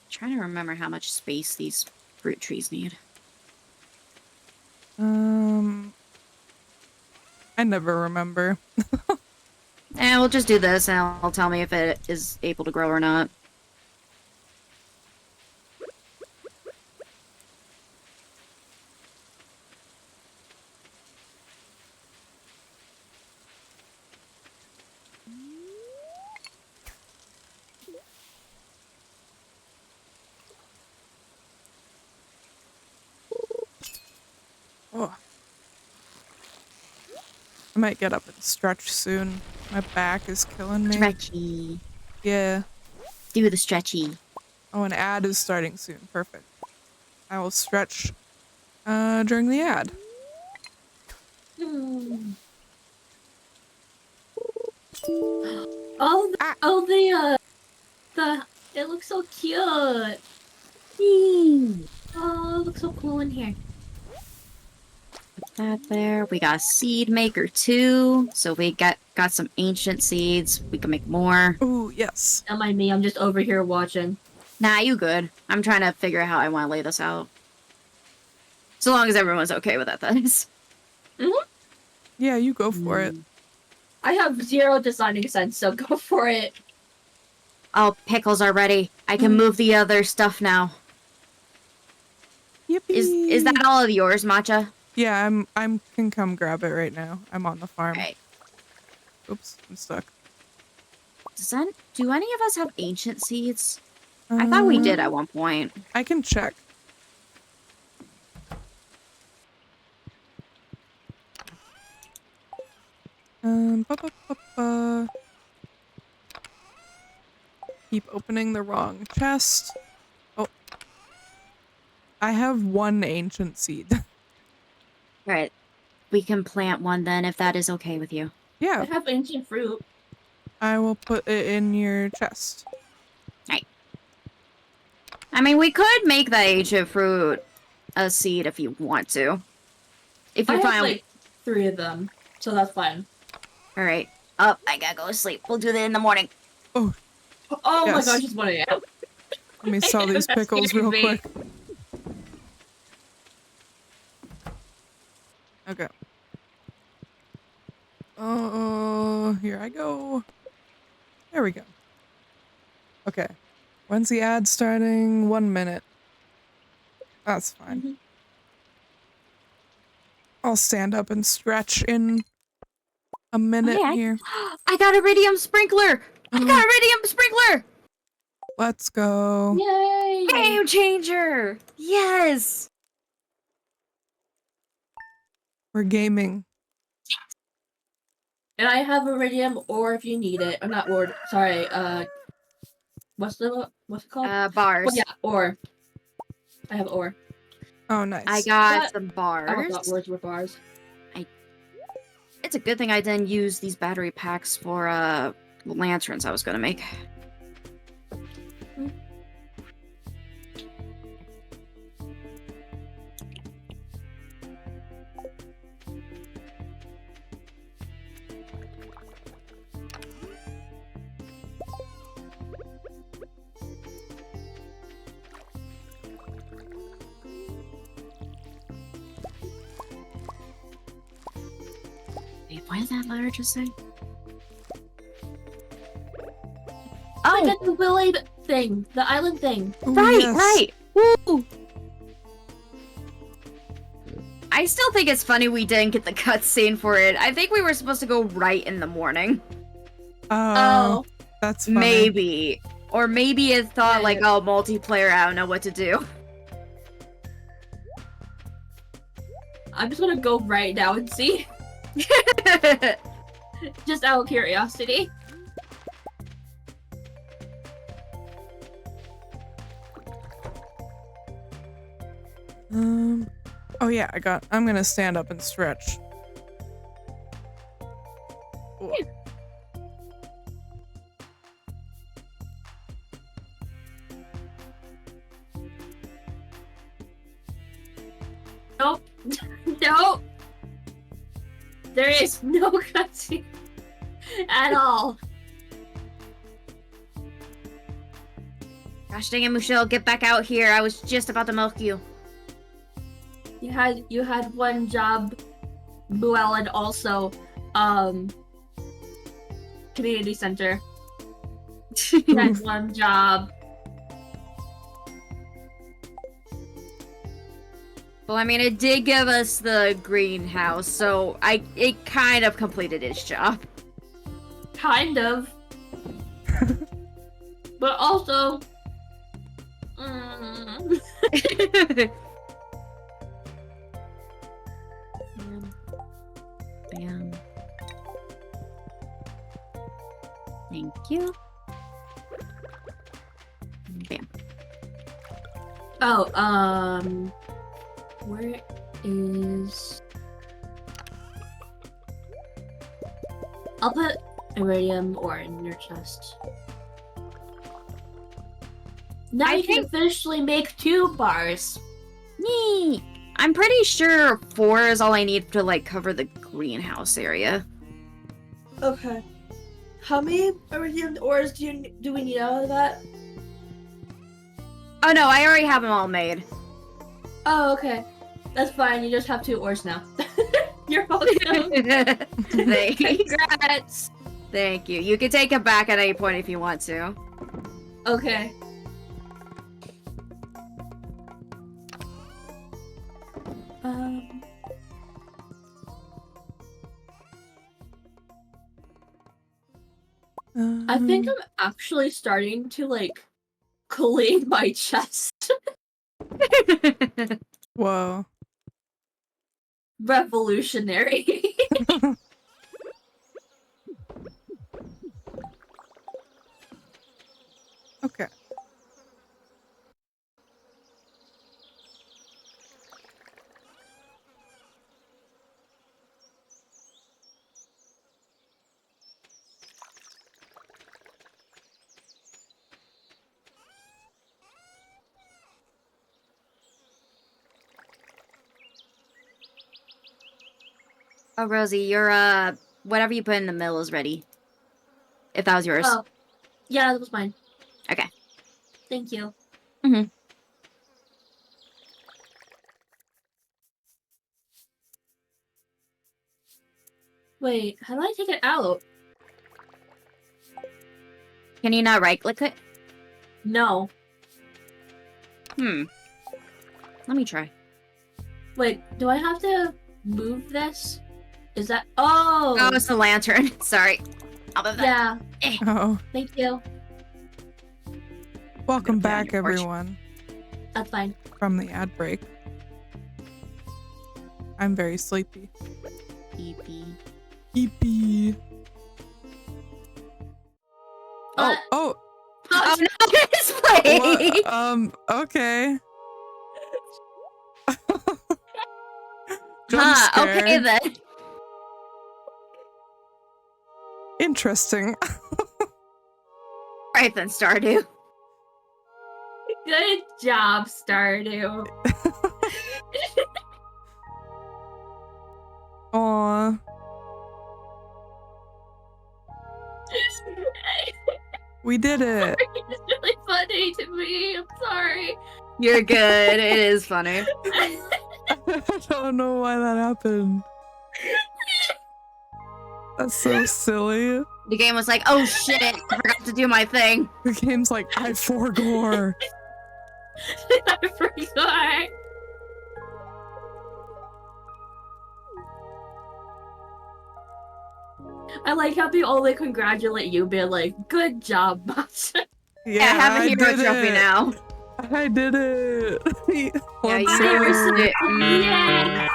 Trying to remember how much space these fruit trees need. I never remember. And we'll just do this, and it'll tell me if it is able to grow or not. Oh. I might get up and stretch soon. My back is killing me. Stretchy. Yeah. Do the stretchy. Oh, an ad is starting soon. Perfect. I will stretch during the ad. Oh, Ah. it looks so cute. Oh, it looks so cool in here. Put that there. We got a seed maker too, so we got some ancient seeds. We can make more. Oh, yes. Don't mind me, I'm just over here watching. Nah, you good. I'm trying to figure out how I want to lay this out. So long as everyone's okay with that, that is. Yeah, you go for it. I have 0 designing sense, so go for it. Oh, pickles are ready. I can move the other stuff now. Yippee! Is that all of yours, Matcha? Yeah, I'm can come grab it right now. I'm on the farm. Right. Oops, I'm stuck. Do any of us have ancient seeds? I thought we did at one point. I can check. Ba, ba, ba, ba. Keep opening the wrong chest. Oh. I have 1 ancient seed. Right. We can plant one then if that is okay with you. I Yeah, have ancient fruit. I will put it in your chest. Right. I mean, we could make that ancient fruit a seed if you want to. If I you have find... like 3 of them, so that's fine. Alright. Oh, I gotta go to sleep. We'll do that in the morning. Oh Yes. my gosh, it's 1 a.m. Let me sell these That's pickles scaring real me. quick. Okay. Oh, here I go. There we go. Okay. When's the ad starting? 1 minute. That's fine. I'll stand up and stretch in a minute Okay, here. I got a iridium sprinkler! I got a iridium sprinkler! Let's go. Yay! Game changer! Yes! We're gaming. And I have iridium ore if you need it. Or not ore, sorry, what's it called? Bars. Oh yeah, ore. I have ore. Oh, nice. I got But- some I bars. thought ores were bars. It's a good thing I didn't use these battery packs for lanterns I was gonna make. What did that letter just say? I Oh, got the Willy thing, the island thing. Ooh, right, yes. right. Woo! I still think it's funny we didn't get the cutscene for it. I think we were supposed to go right in the morning. Oh, that's funny. Maybe. Or maybe it thought, like, Yeah. oh, multiplayer, I don't know what to do. I'm just gonna go right now and see. Just out of curiosity. Oh yeah, I'm gonna stand up and stretch. Ooh. Nope. Nope. There is no cutscene at all. Gosh dang it, Michelle, get back out here. I was just about to milk you. You had one job, Buell, and also community center. You had one job. Well, I mean, it did give us the greenhouse, so it kind of completed its job. Kind of. But also Bam. Thank you. Bam. Oh, where is... I'll put iridium ore in your chest. Now I you can think- officially make 2 bars. Neat. I'm pretty sure 4 is all I need to, like, cover the greenhouse area. Okay. How many iridium ores do we need out of that? Oh no, I already have them all made. Oh, okay. That's fine. You just have 2 ores now. You're welcome. Thanks. Congrats. Thank you. You can take it back at any point if you want to. Okay. I think I'm actually starting to like clean my chest. Whoa. Revolutionary. Okay. Oh, Rosie, your whatever you put in the middle is ready. If that was yours. Oh, yeah, that was mine. Okay. Thank you. Mhm. Wait, how do I take it out? Can you not right click it? No. Let me try. Wait, do I have to move this? Is that... Oh! Oh, it's the lantern. Sorry. I'll move that. Yeah, Oh, thank you. welcome Go down back, your porch. everyone, That's fine. from the ad break. I'm very sleepy. Beepy. Eepy. Oh. What? Oh, Oh no, it's playing! what? Okay. Jump Huh, scare. okay then. Interesting. Alright then, Stardew. Good job, Stardew. Aw. We did it. It's really funny to me. I'm sorry. You're good. It is funny. I don't know why that happened. That's so silly. The game was like, oh shit, I forgot to do my thing. The game's like, I forgore. I forgot. I like how they only congratulate you, being like, good job, Matcha. Yeah, I have a hero did trophy it. now. I did it. Yeah, Let's you did go. receive it.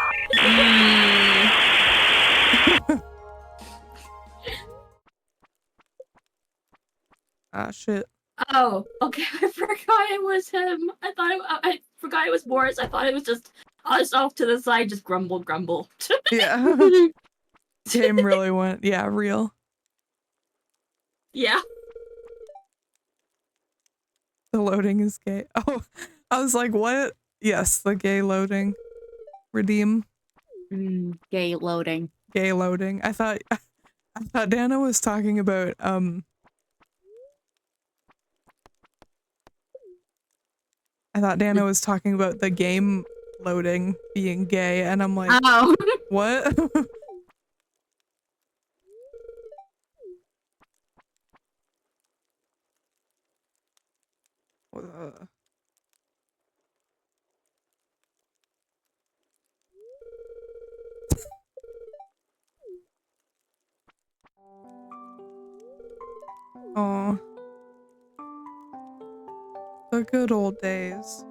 Ah, shit. Oh, okay. I forgot it was him. I forgot it was Boris. I thought it was just us off to the side, just grumble. Yeah. Game really went, yeah, real. Yeah. The loading is gay. Oh, I was like, what? Yes, the gay loading. Redeem. Gay loading. Gay loading. I thought Dana was talking about the game loading being gay, and I'm like, Oh. what? Oh, the good old days.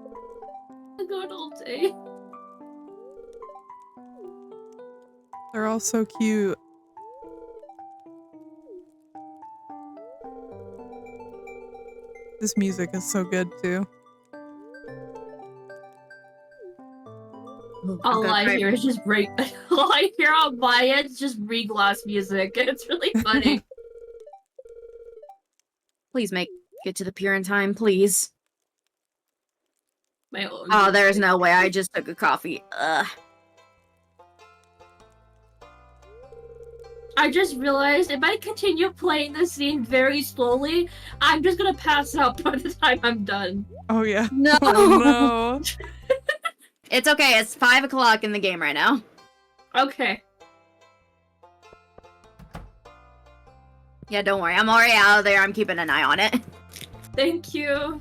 The good old day. They're all so cute. This music is so good too. All I hear is just all I hear on my end is just re-glass music. It's really funny. Please get to the pier in time, please. My own Oh, there's music. no way. I just took a coffee. Ugh. I just realized if I continue playing this scene very slowly, I'm just gonna pass out by the time I'm done. Oh yeah. No. Oh no. It's okay. It's 5 o'clock in the game right now. Okay. Yeah, don't worry. I'm already out of there. I'm keeping an eye on it. Thank you.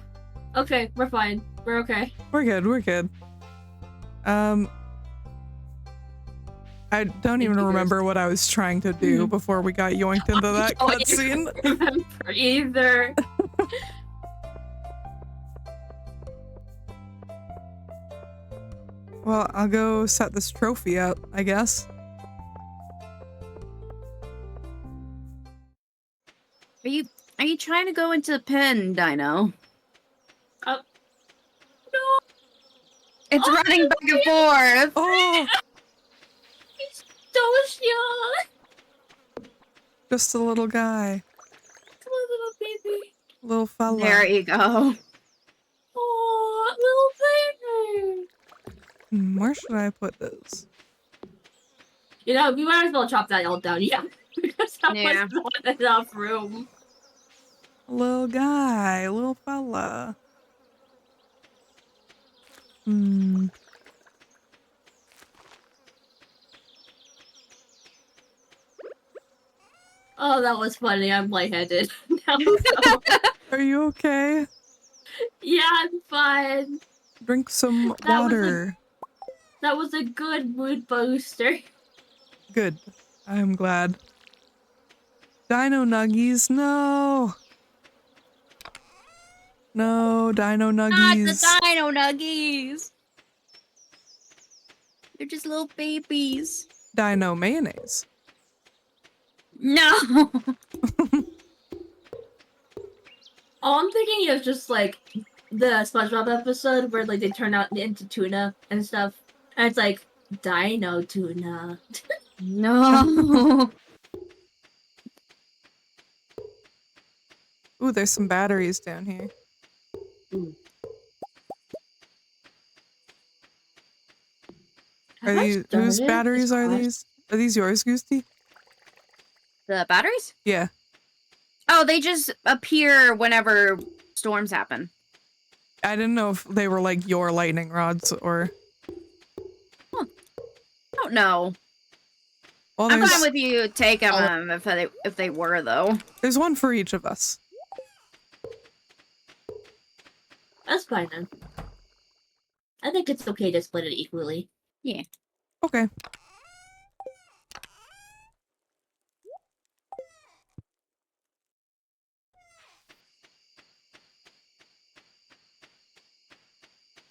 Okay, we're fine. We're okay. We're good. We're good. I don't even remember what I was trying to do before we got yoinked into that cutscene. I don't remember either. Well, I'll go set this trophy up, I guess. Are you trying to go into the pen, Dino? No. It's running back and forth. Oh, It's so young. just a little guy, Come on, little baby. little fella. There you go. Oh, little baby. Where should I put this? You know, we might as well chop that all down. Yeah, because that Yeah. was not enough room. Little guy, little fella. Oh, that was funny. I'm lightheaded. Now, Are you okay? yeah, I'm fine. Drink some That was a- water. That was a good mood booster. Good. I'm glad. Dino Nuggies, no! No, Dino Nuggies. Not the Dino Nuggies. They're just little babies. Dino Mayonnaise. No. All I'm thinking is just like the SpongeBob episode where like they turn out into tuna and stuff, and it's like Dino tuna. No. Ooh, there's some batteries down here. Are these whose batteries are these? Are these yours, Goosty? The batteries? Yeah. Oh, they just appear whenever storms happen. I didn't know if they were like your lightning rods or. I don't know. Well, I'm fine there's with you taking them if they were though. there's one for each of us. That's fine then. I think it's okay to split it equally. Yeah. Okay.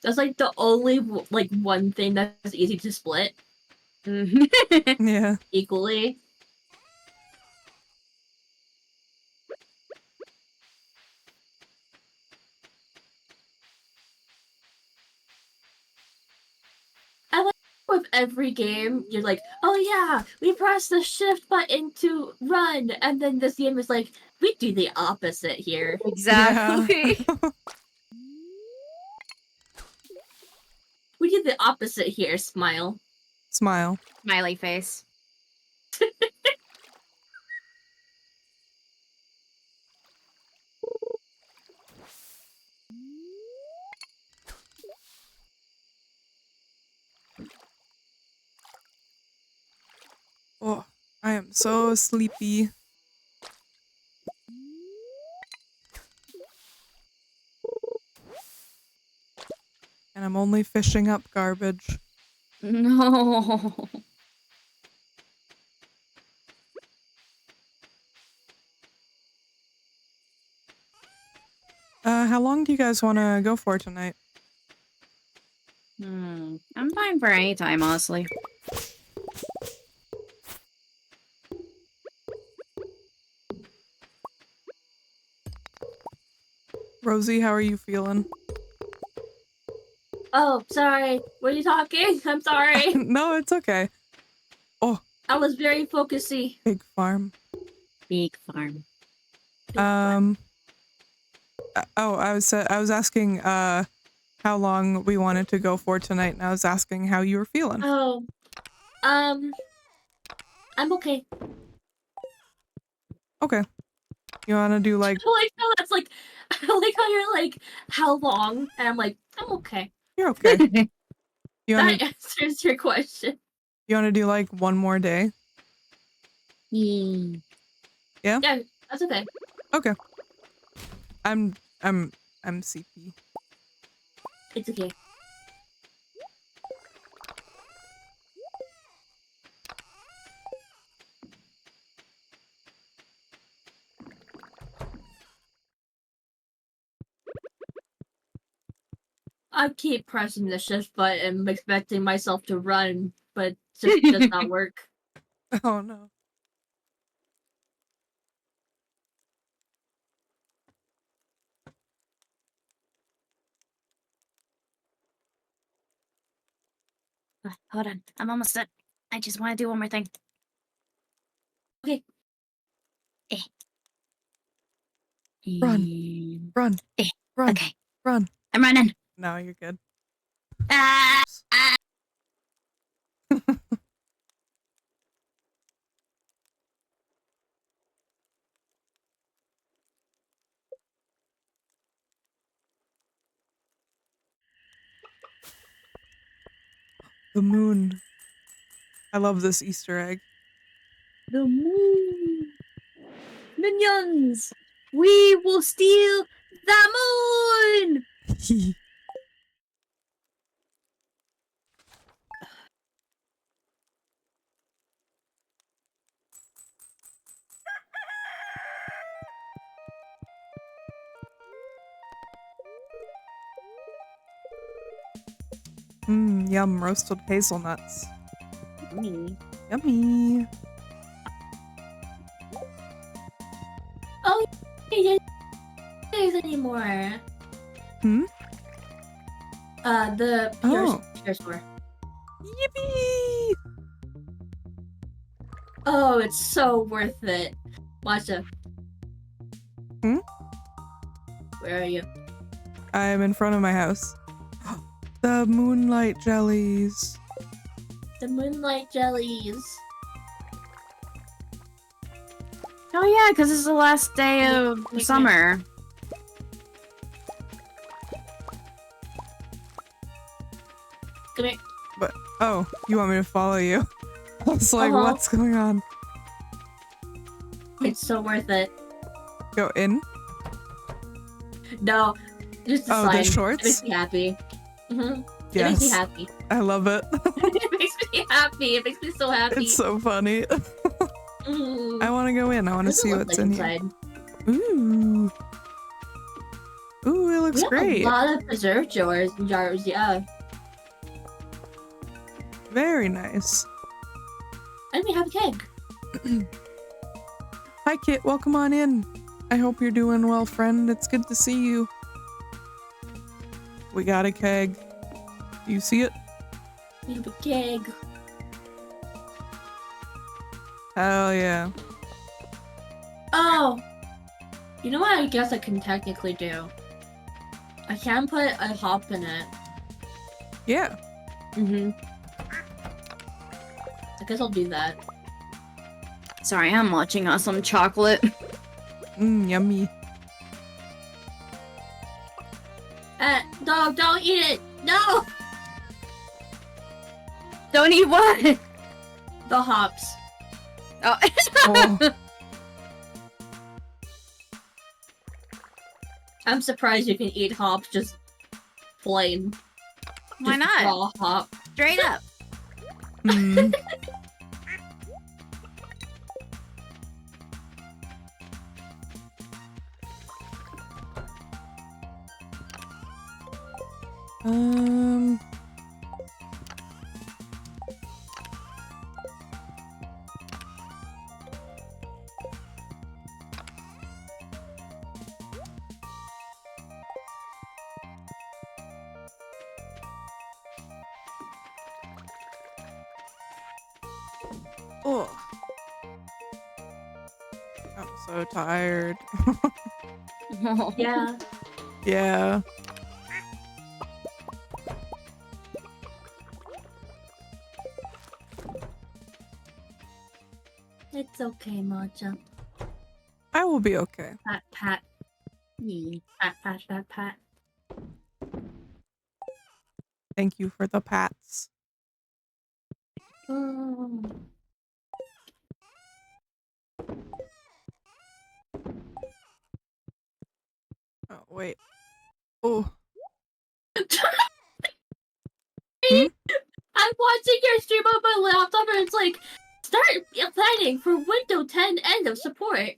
That's like the only like one thing that's easy to split Yeah. equally. I like with every game, you're like, oh yeah, we press the shift button to run, and then this game is like, we do the opposite here. Exactly. We do the opposite here, smile. Smile. Smiley face. Oh, I am so sleepy. And I'm only fishing up garbage. No. How long do you guys want to go for tonight? I'm fine for any time, honestly. Rosie, how are you feeling? Oh, sorry. Were you talking? I'm sorry. No, it's okay. Oh, I was very focusy. big farm. Big farm. I was asking how long we wanted to go for tonight, and I was asking how you were feeling. Oh, I'm okay. Okay. You want to do like I like how that's like, I like how you're like, how long? And I'm like, I'm okay. you're okay. You want That to answers your question. do like one more day? Yeah. Yeah? Yeah, that's okay. Okay. I'm CP. It's okay. I keep pressing the shift button, expecting myself to run, but it just does not work. Oh no. Hold on. I'm almost done. I just want to do one more thing. Okay. Run. Run. Eh, Run. Okay. Run. I'm running. No, you're good. Ah! The moon. I love this Easter egg. The moon. Minions! We will steal the moon! Yum, roasted hazelnuts. Me. Yummy. Oh, yeah, days anymore. Hmm? The Oh. PR store. Yippee! Oh, it's so worth it. Watch it. Hmm? Where are you? I'm in front of my house. The moonlight jellies. The moonlight jellies. Oh yeah, because it's the last day of Make summer. Come here. But oh, you want me to follow you? I was like, Uh-huh. what's going on? It's so worth it. Go in? No, just the Oh, the slide. shorts? It makes me happy. Mm-hmm. It makes me Yes. happy. I love it. It makes me happy. It makes me so happy. It's so funny. Mm. I want to go in. I want to What does it see look what's like in inside? here. Ooh. Ooh, it looks We have great. a lot of preserve jars, yeah. Very nice. And we have a keg. Hi, Kit. Welcome on in. I hope you're doing well, friend. It's good to see you. We got a keg. Do you see it? We have a keg. Hell yeah. Oh! You know what I guess I can technically do? I can put a hop in it. Yeah. Mm-hmm. I guess I'll do that. Sorry, I'm munching on some chocolate. Yummy. Dog, don't eat it! No! Don't eat what? The hops. Oh. Oh, I'm surprised you can eat hops just plain. Why Just not? raw hop. Straight up. hmm. Um. Oh. I'm so tired. Yeah. Yeah. It's okay, Matcha. I will be okay. Pat, pat. Pat, pat, pat, pat. Thank you for the pats. Mm. Oh, wait. Oh. I'm watching your stream on my laptop and it's like, start planning for Windows 10 end of support.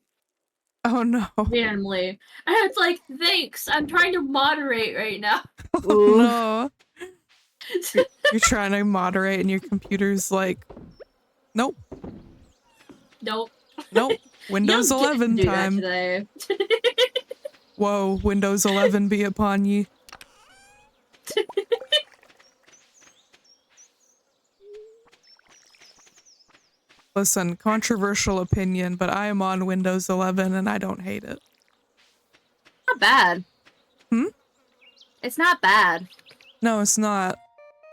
Oh no. Randomly. And it's like, thanks, I'm trying to moderate right now. Oh, no. You're trying to moderate and your computer's like, nope, Nope. nope. Windows You don't get to 11 do that time. today. Whoa, Windows 11 be upon ye. Listen, controversial opinion, but I am on Windows 11 and I don't hate it. Not bad. Hmm? It's not bad. No, it's not.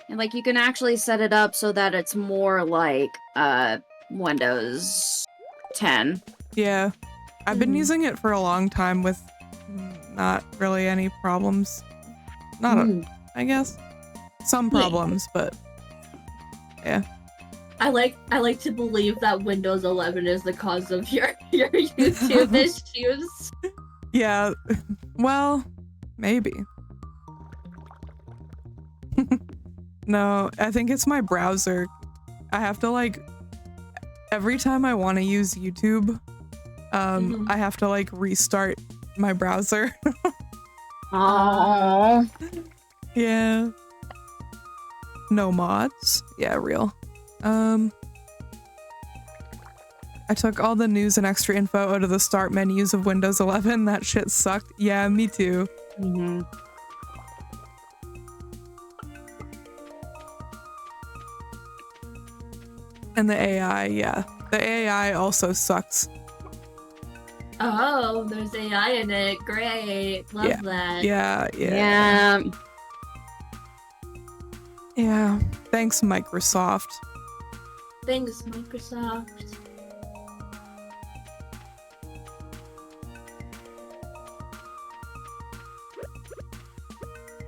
And like you can actually set it up so that it's more like Windows 10. Yeah. I've been using it for a long time with not really any problems. Not a, I guess. Some problems, but yeah. I like to believe that Windows 11 is the cause of your YouTube issues. Yeah. Well, maybe. No, I think it's my browser. I have to like every time I want to use YouTube, I have to like restart my browser. Oh. Yeah. No mods. Yeah, real. I took all the news and extra info out of the start menus of Windows 11. That shit sucked. Yeah, me too. Mm-hmm. And the AI, yeah. The AI also sucks. Oh, there's AI in it. Great. Love that. Yeah. Yeah. Thanks, Microsoft. Thanks, Microsoft.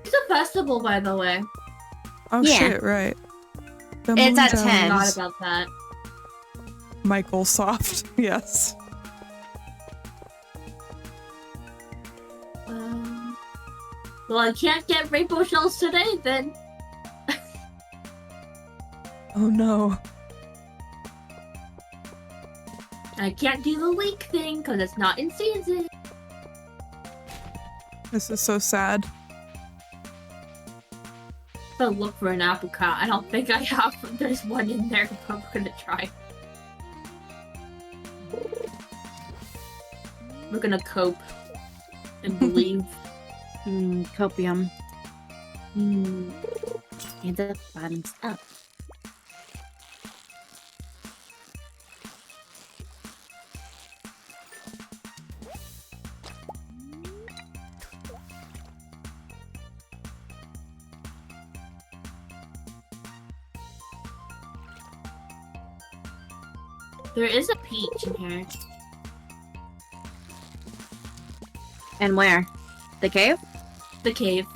It's a festival, by the way. Oh Yeah. shit, right. The It's at Moontones. 10. Forgot about that. Michael Soft. Yes. Well, I can't get rainbow shells today, then. Oh no. I can't do the leak thing because it's not in season. This is so sad. So look for an apricot. I don't think I have. There's one in there, but I'm gonna try. We're gonna cope and believe. Copium. And the bottom's up. There is a peach in here. And where? The cave? The cave.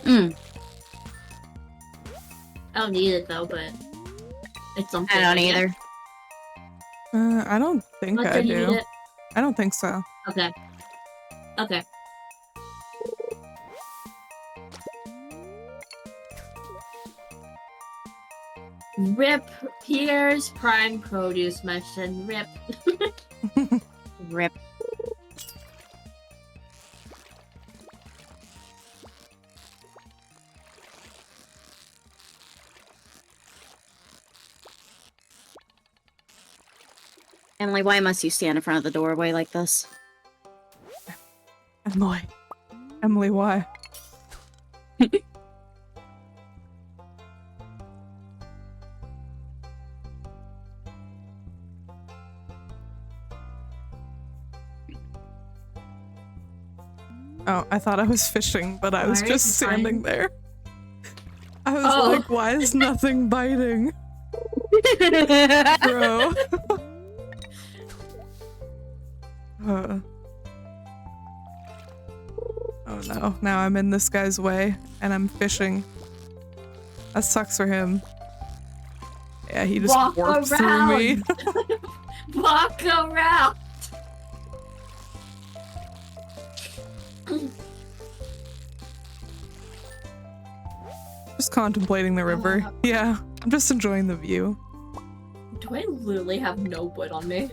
Mm. I don't need it though, but it's something. I don't guess. either. I don't think Not I that you need do. it. I don't think so. Okay. Okay. Rip Pierre's Prime Produce Mission. Rip. Rip. Emily, why must you stand in front of the doorway like this? Emily. Emily, why? Oh, I thought I was fishing, but I was Alright, just fine. standing there. I was Oh. like, why is nothing biting? Bro. Oh no, now I'm in this guy's way, and I'm fishing. That sucks for him. Yeah, he just Walk warped through me. Walk around. Just contemplating the river. Yeah, I'm just enjoying the view. Do I literally have no wood on me?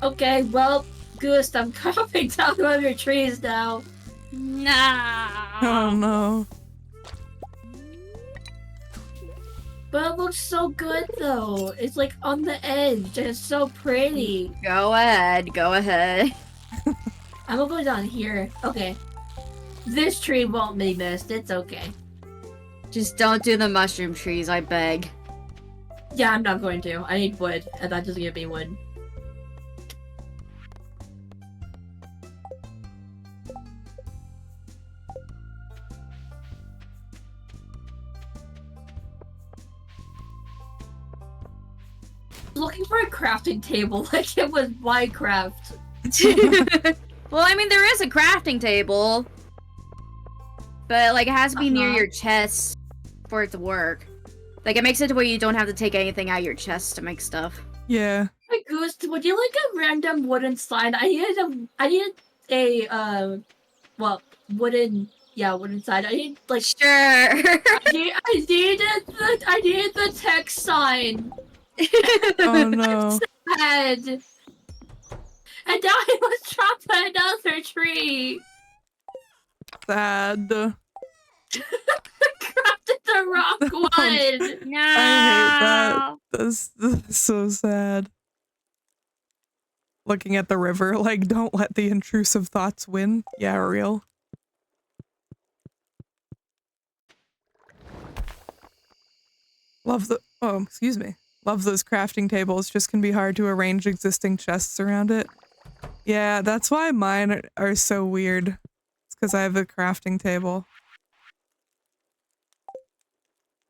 Okay, well, Goose, I'm chopping down one of your trees now. Oh no. But it looks so good though. It's like on the edge and it's so pretty. Go ahead, go ahead. I'm gonna go down here. Okay. This tree won't be missed. It's okay. Just don't do the mushroom trees, I beg. Yeah, I'm not going to. I need wood, and that doesn't give me wood. Looking for a crafting table like it was Minecraft. Well, I mean, there is a crafting table. But, like, it has to be near your chest for it to work. Like, it makes it to where you don't have to take anything out of your chest to make stuff. Yeah. Hey Goose, would you like a random wooden sign? I needed a wooden sign. I need like Sure. I needed the text sign. Oh no. Sad. And now I was trapped by another tree. Sad. Crafted the wrong one. No. I hate that. This is so sad. Looking at the river, like, don't let the intrusive thoughts win. Yeah, real. Love the- oh, excuse me. Love those crafting tables, just can be hard to arrange existing chests around it. Yeah, that's why mine are so weird. It's because I have a crafting table.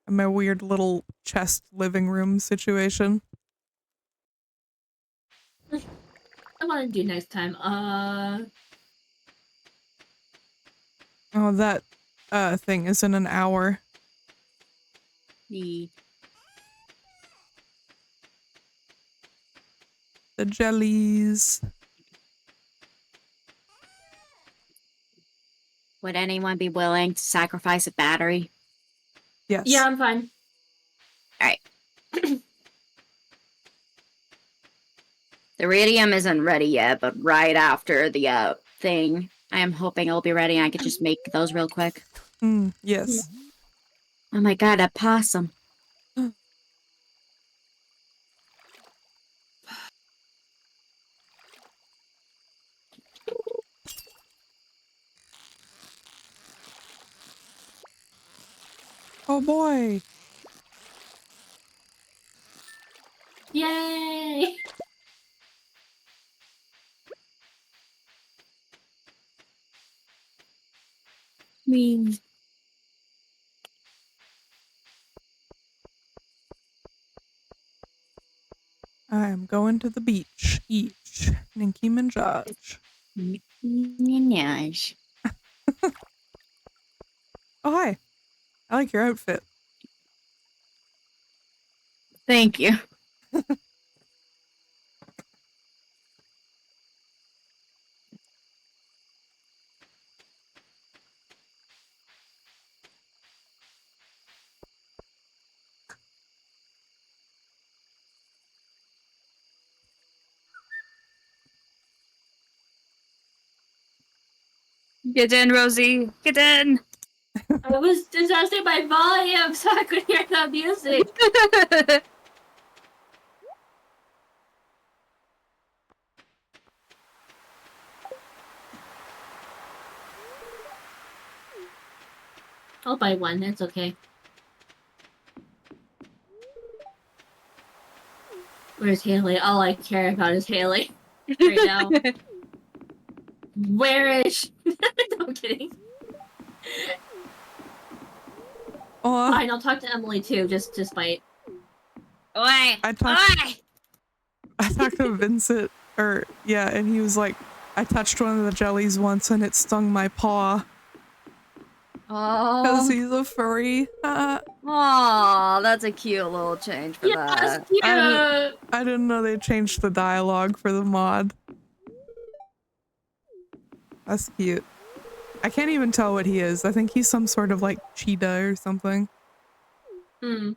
And my weird little chest living room situation. I want to do next time. Oh, that thing is in an hour. The The jellies. Would anyone be willing to sacrifice a battery? Yes. Yeah, I'm fine. Alright. The radium isn't ready yet, but right after the thing, I am hoping it'll be ready and I could just make those real quick. Yes. Oh my god, a possum. Oh boy. Yay! Mean. I am going to the beach. Each. Nicki Minaj. Minaj. Oh, hi. I like your outfit. Thank you. Get in, Rosie. Get in. I was adjusting my volume so I could hear the music. I'll buy one, it's okay. Where's Haley? All I care about is Haley right now. Where is she? No, I'm kidding. Oh, Fine, I'll talk to Emily too, just bite. Oi! I talked- Oi! I talked to Vincent, and he was like, I touched one of the jellies once and it stung my paw. Because Oh. he's a furry. Aw, that's a cute little change for Yeah, that's that. cute! I didn't know they changed the dialogue for the mod. That's cute. I can't even tell what he is. I think he's some sort of like cheetah or something. Hmm.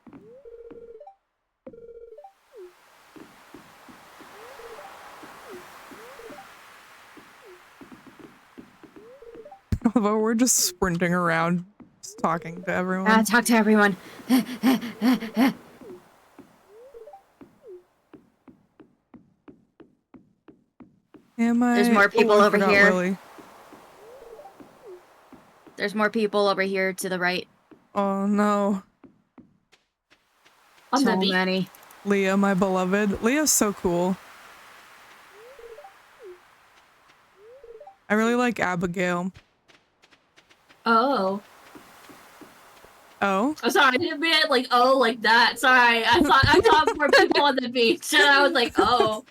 Although we're just sprinting around, just talking to everyone. Talk to everyone. Am I? There's more people I over forgot here. Lily. There's more people over here to the right. Oh no. On So the beach. many. Leah, my beloved. Leah's so cool. I really like Abigail. Oh. Oh? Oh, sorry, I didn't mean it like, oh, like that. Sorry, I thought more people on the beach, and I was like, oh.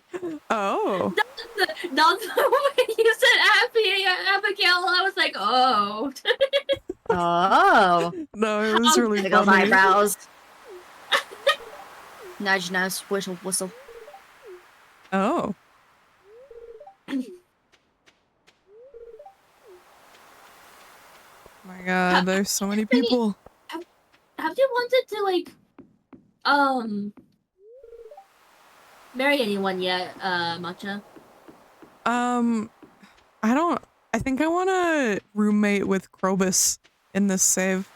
Oh. Not the way you said Abigail, I was like, oh. Oh. No, it was really Big old funny. eyebrows. Nudge, nudge, whistle, whistle. Oh. My god, there's so many people. Have you wanted to, like, marry anyone yet, Matcha? I think I want to roommate with Krobus in this save.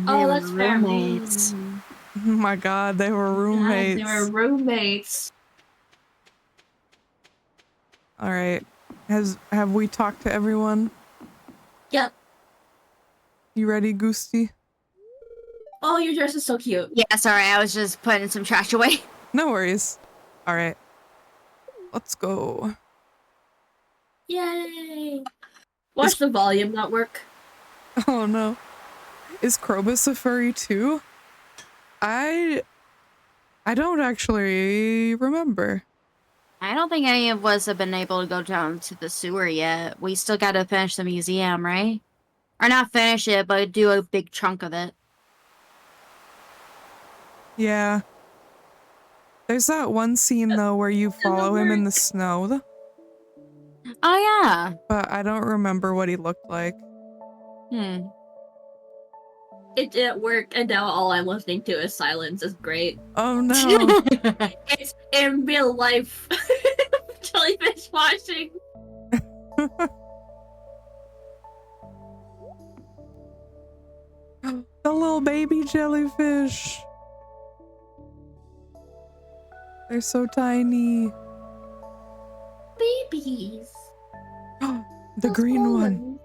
Oh, that's fair. roommates. Oh my god, they were roommates. God, they were roommates. All right. Have we talked to everyone? Yep. You ready, Goosty? Oh, your dress is so cute. Yeah, sorry, I was just putting some trash away. No worries. All right. Let's go. Yay! Watch the volume not work. Oh no. Is Krobus a furry too? I don't actually remember. I don't think any of us have been able to go down to the sewer yet. We still gotta finish the museum, right? Or not finish it, but do a big chunk of it. Yeah. There's that one scene though where you follow him in the snow, Oh yeah. but I don't remember what he looked like. It didn't work, and now all I'm listening to is silence. Is great. Oh no. It's in real life. Jellyfish watching. The little baby jellyfish. They're so tiny. Babies. The green one.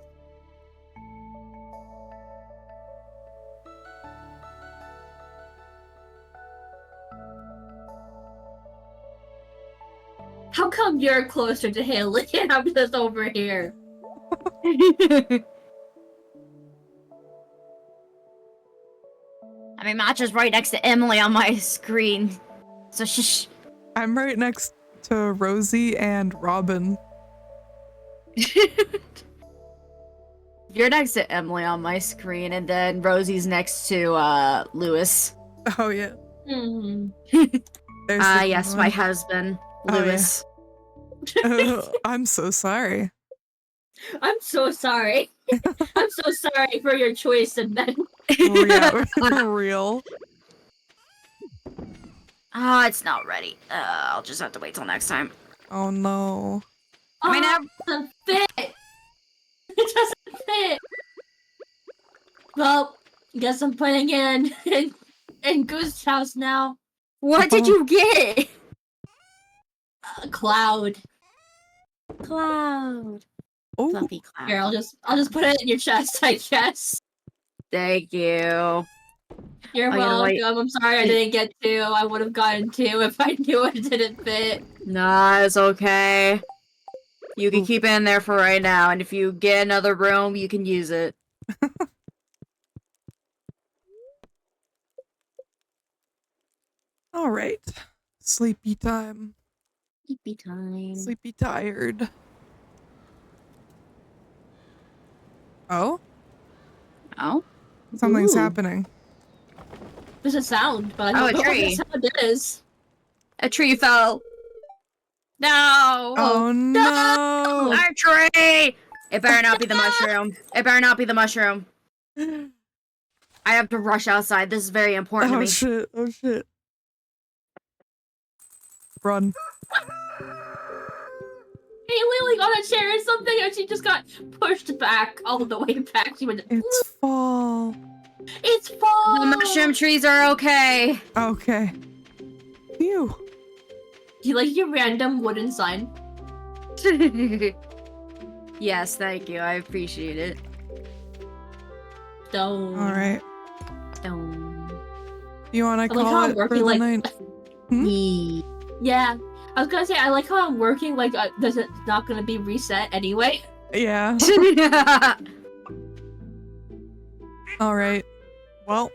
How come you're closer to Haley and I'm just over here? I mean, Matcha's right next to Emily on my screen. So shh. I'm right next to Rosie and Robin. You're next to Emily on my screen, and then Rosie's next to Lewis. Oh yeah. Hmm. There's the Yes, one. my husband, Oh, yeah. Lewis. I'm so sorry. I'm so sorry. I'm so sorry for your choice in men. Yeah, real. Ah, it's not ready. I'll just have to wait till next time. Oh no. I mean, it doesn't fit. It doesn't fit. Well, guess I'm putting in Goose's house now. what did you get? Cloud. Cloud. Oh, Fluffy cloud. Here, I'll just put it in your chest, I guess. Thank you. You're Oh, you know welcome. what? I'm sorry I didn't get two. I would have gotten two if I knew it didn't fit. Nah, it's okay. You can Ooh. keep it in there for right now, and if you get another room, you can use it. all right. Sleepy time. Sleepy time. Sleepy tired. Oh, Oh? something's Ooh. happening. There's a sound, but Oh, I a don't know what tree. the sound is. A tree fell. No! Oh no. Our tree! It better not be the mushroom. It better not be the mushroom. I have to rush outside. This is very important to Oh me. shit. Oh shit. Run. Hey, Lily on a chair or something, and she just got pushed back all the way back. She went, It's fall. it's fall! The mushroom trees are okay. Okay. Phew. Do you like your random wooden sign? Yes, thank you. I appreciate it. Don't. All right. Don't. You want to I like call how I'm it for working the like. night? Hmm? Yeah, I was gonna say I like how I'm working like does it not gonna be reset anyway? Yeah. All right. Well,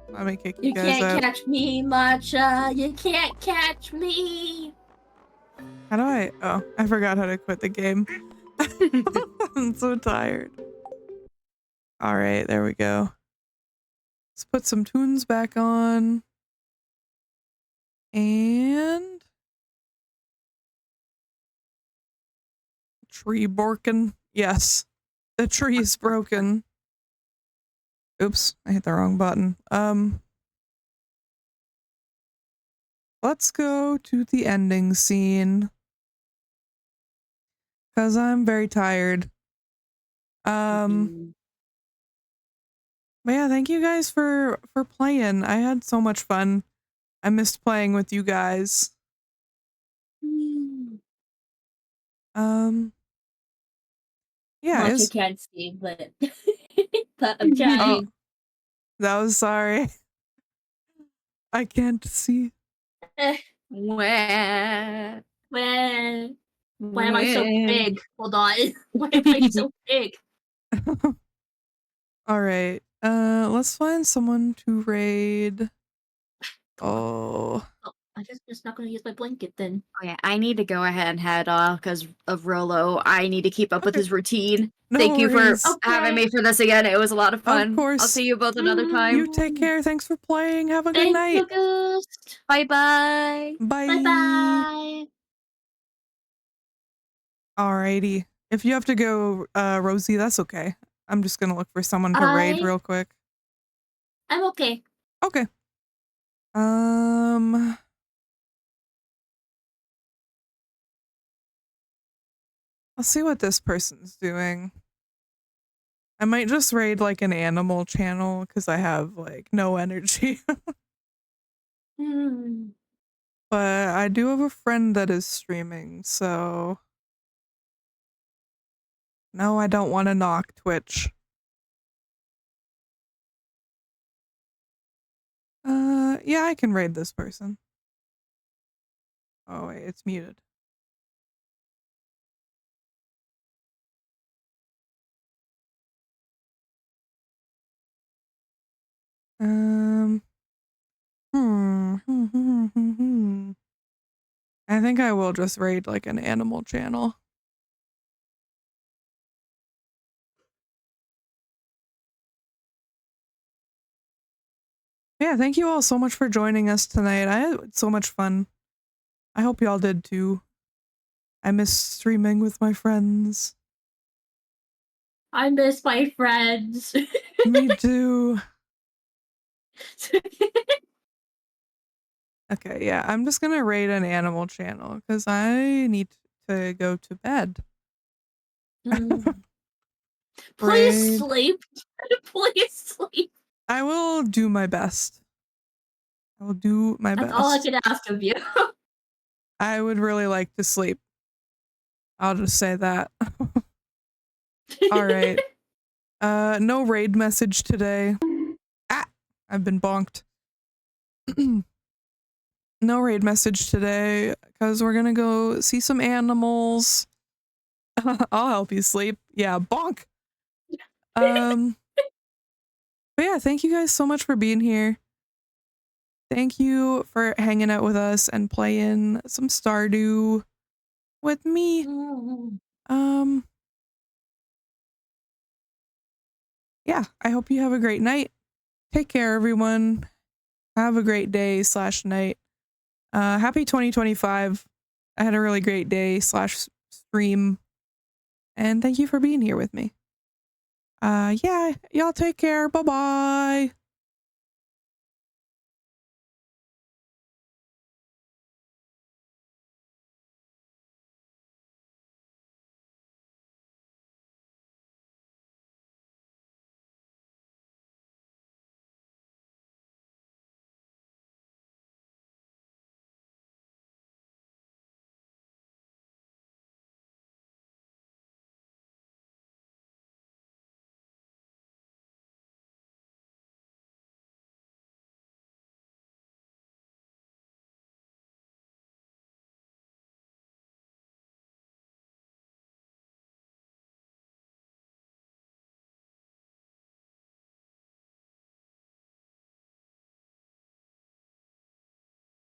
let me kick you You guys can't out. catch me, Matcha. You can't catch me. How do I? Oh, I forgot how to quit the game. I'm so tired. All right, there we go. Let's put some tunes back on. And tree borkin. Yes, the tree is broken. Oops, I hit the wrong button. Let's go to the ending scene. Cause I'm very tired. But yeah, thank you guys for playing. I had so much fun. I missed playing with you guys. Yeah, Matcha can't see, but I'm trying. oh, that was sorry. I can't see. Where? Why am I so big? Hold on. Why am I so big? All right. Let's find someone to raid. Oh. I guess I'm just not gonna use my blanket then. Oh yeah, I need to go ahead and head off because of Rolo. I need to keep up with Okay. his routine. No Thank you for worries. having Okay. me for this again. It was a lot of fun. course. I'll see you both another Mhm. time. You take care. Thanks for playing. Have a good Thank night. you, Ghost. Bye bye. Bye. Bye bye. Alrighty. If you have to go, Rosie, that's okay. I'm just gonna look for someone to raid real quick. I'm okay. Okay. Let's see what this person's doing. I might just raid like an animal channel because I have like no energy. Hmm. But I do have a friend that is streaming, so no, I don't want to knock Twitch. Yeah, I can raid this person. Oh wait, it's muted. I think I will just raid like an animal channel. Yeah, thank you all so much for joining us tonight. I had so much fun. I hope y'all did too. I miss streaming with my friends. I miss my friends. Me too. Okay, yeah, I'm just gonna raid an animal channel because I need to go to bed. Please Raid. sleep. Please sleep. I will do my best. I will do my That's best. all I can ask of you. I would really like to sleep. I'll just say that. All right. No raid message today. Ah, I've been bonked. No raid message today because we're gonna go see some animals. I'll help you sleep. Yeah, bonk. But yeah, thank you guys so much for being here. Thank you for hanging out with us and playing some Stardew with me. Yeah, I hope you have a great night. Take care, everyone. Have a great day / night. Happy 2025. I had a really great day / stream. And thank you for being here with me. Yeah, y'all take care. Bye-bye.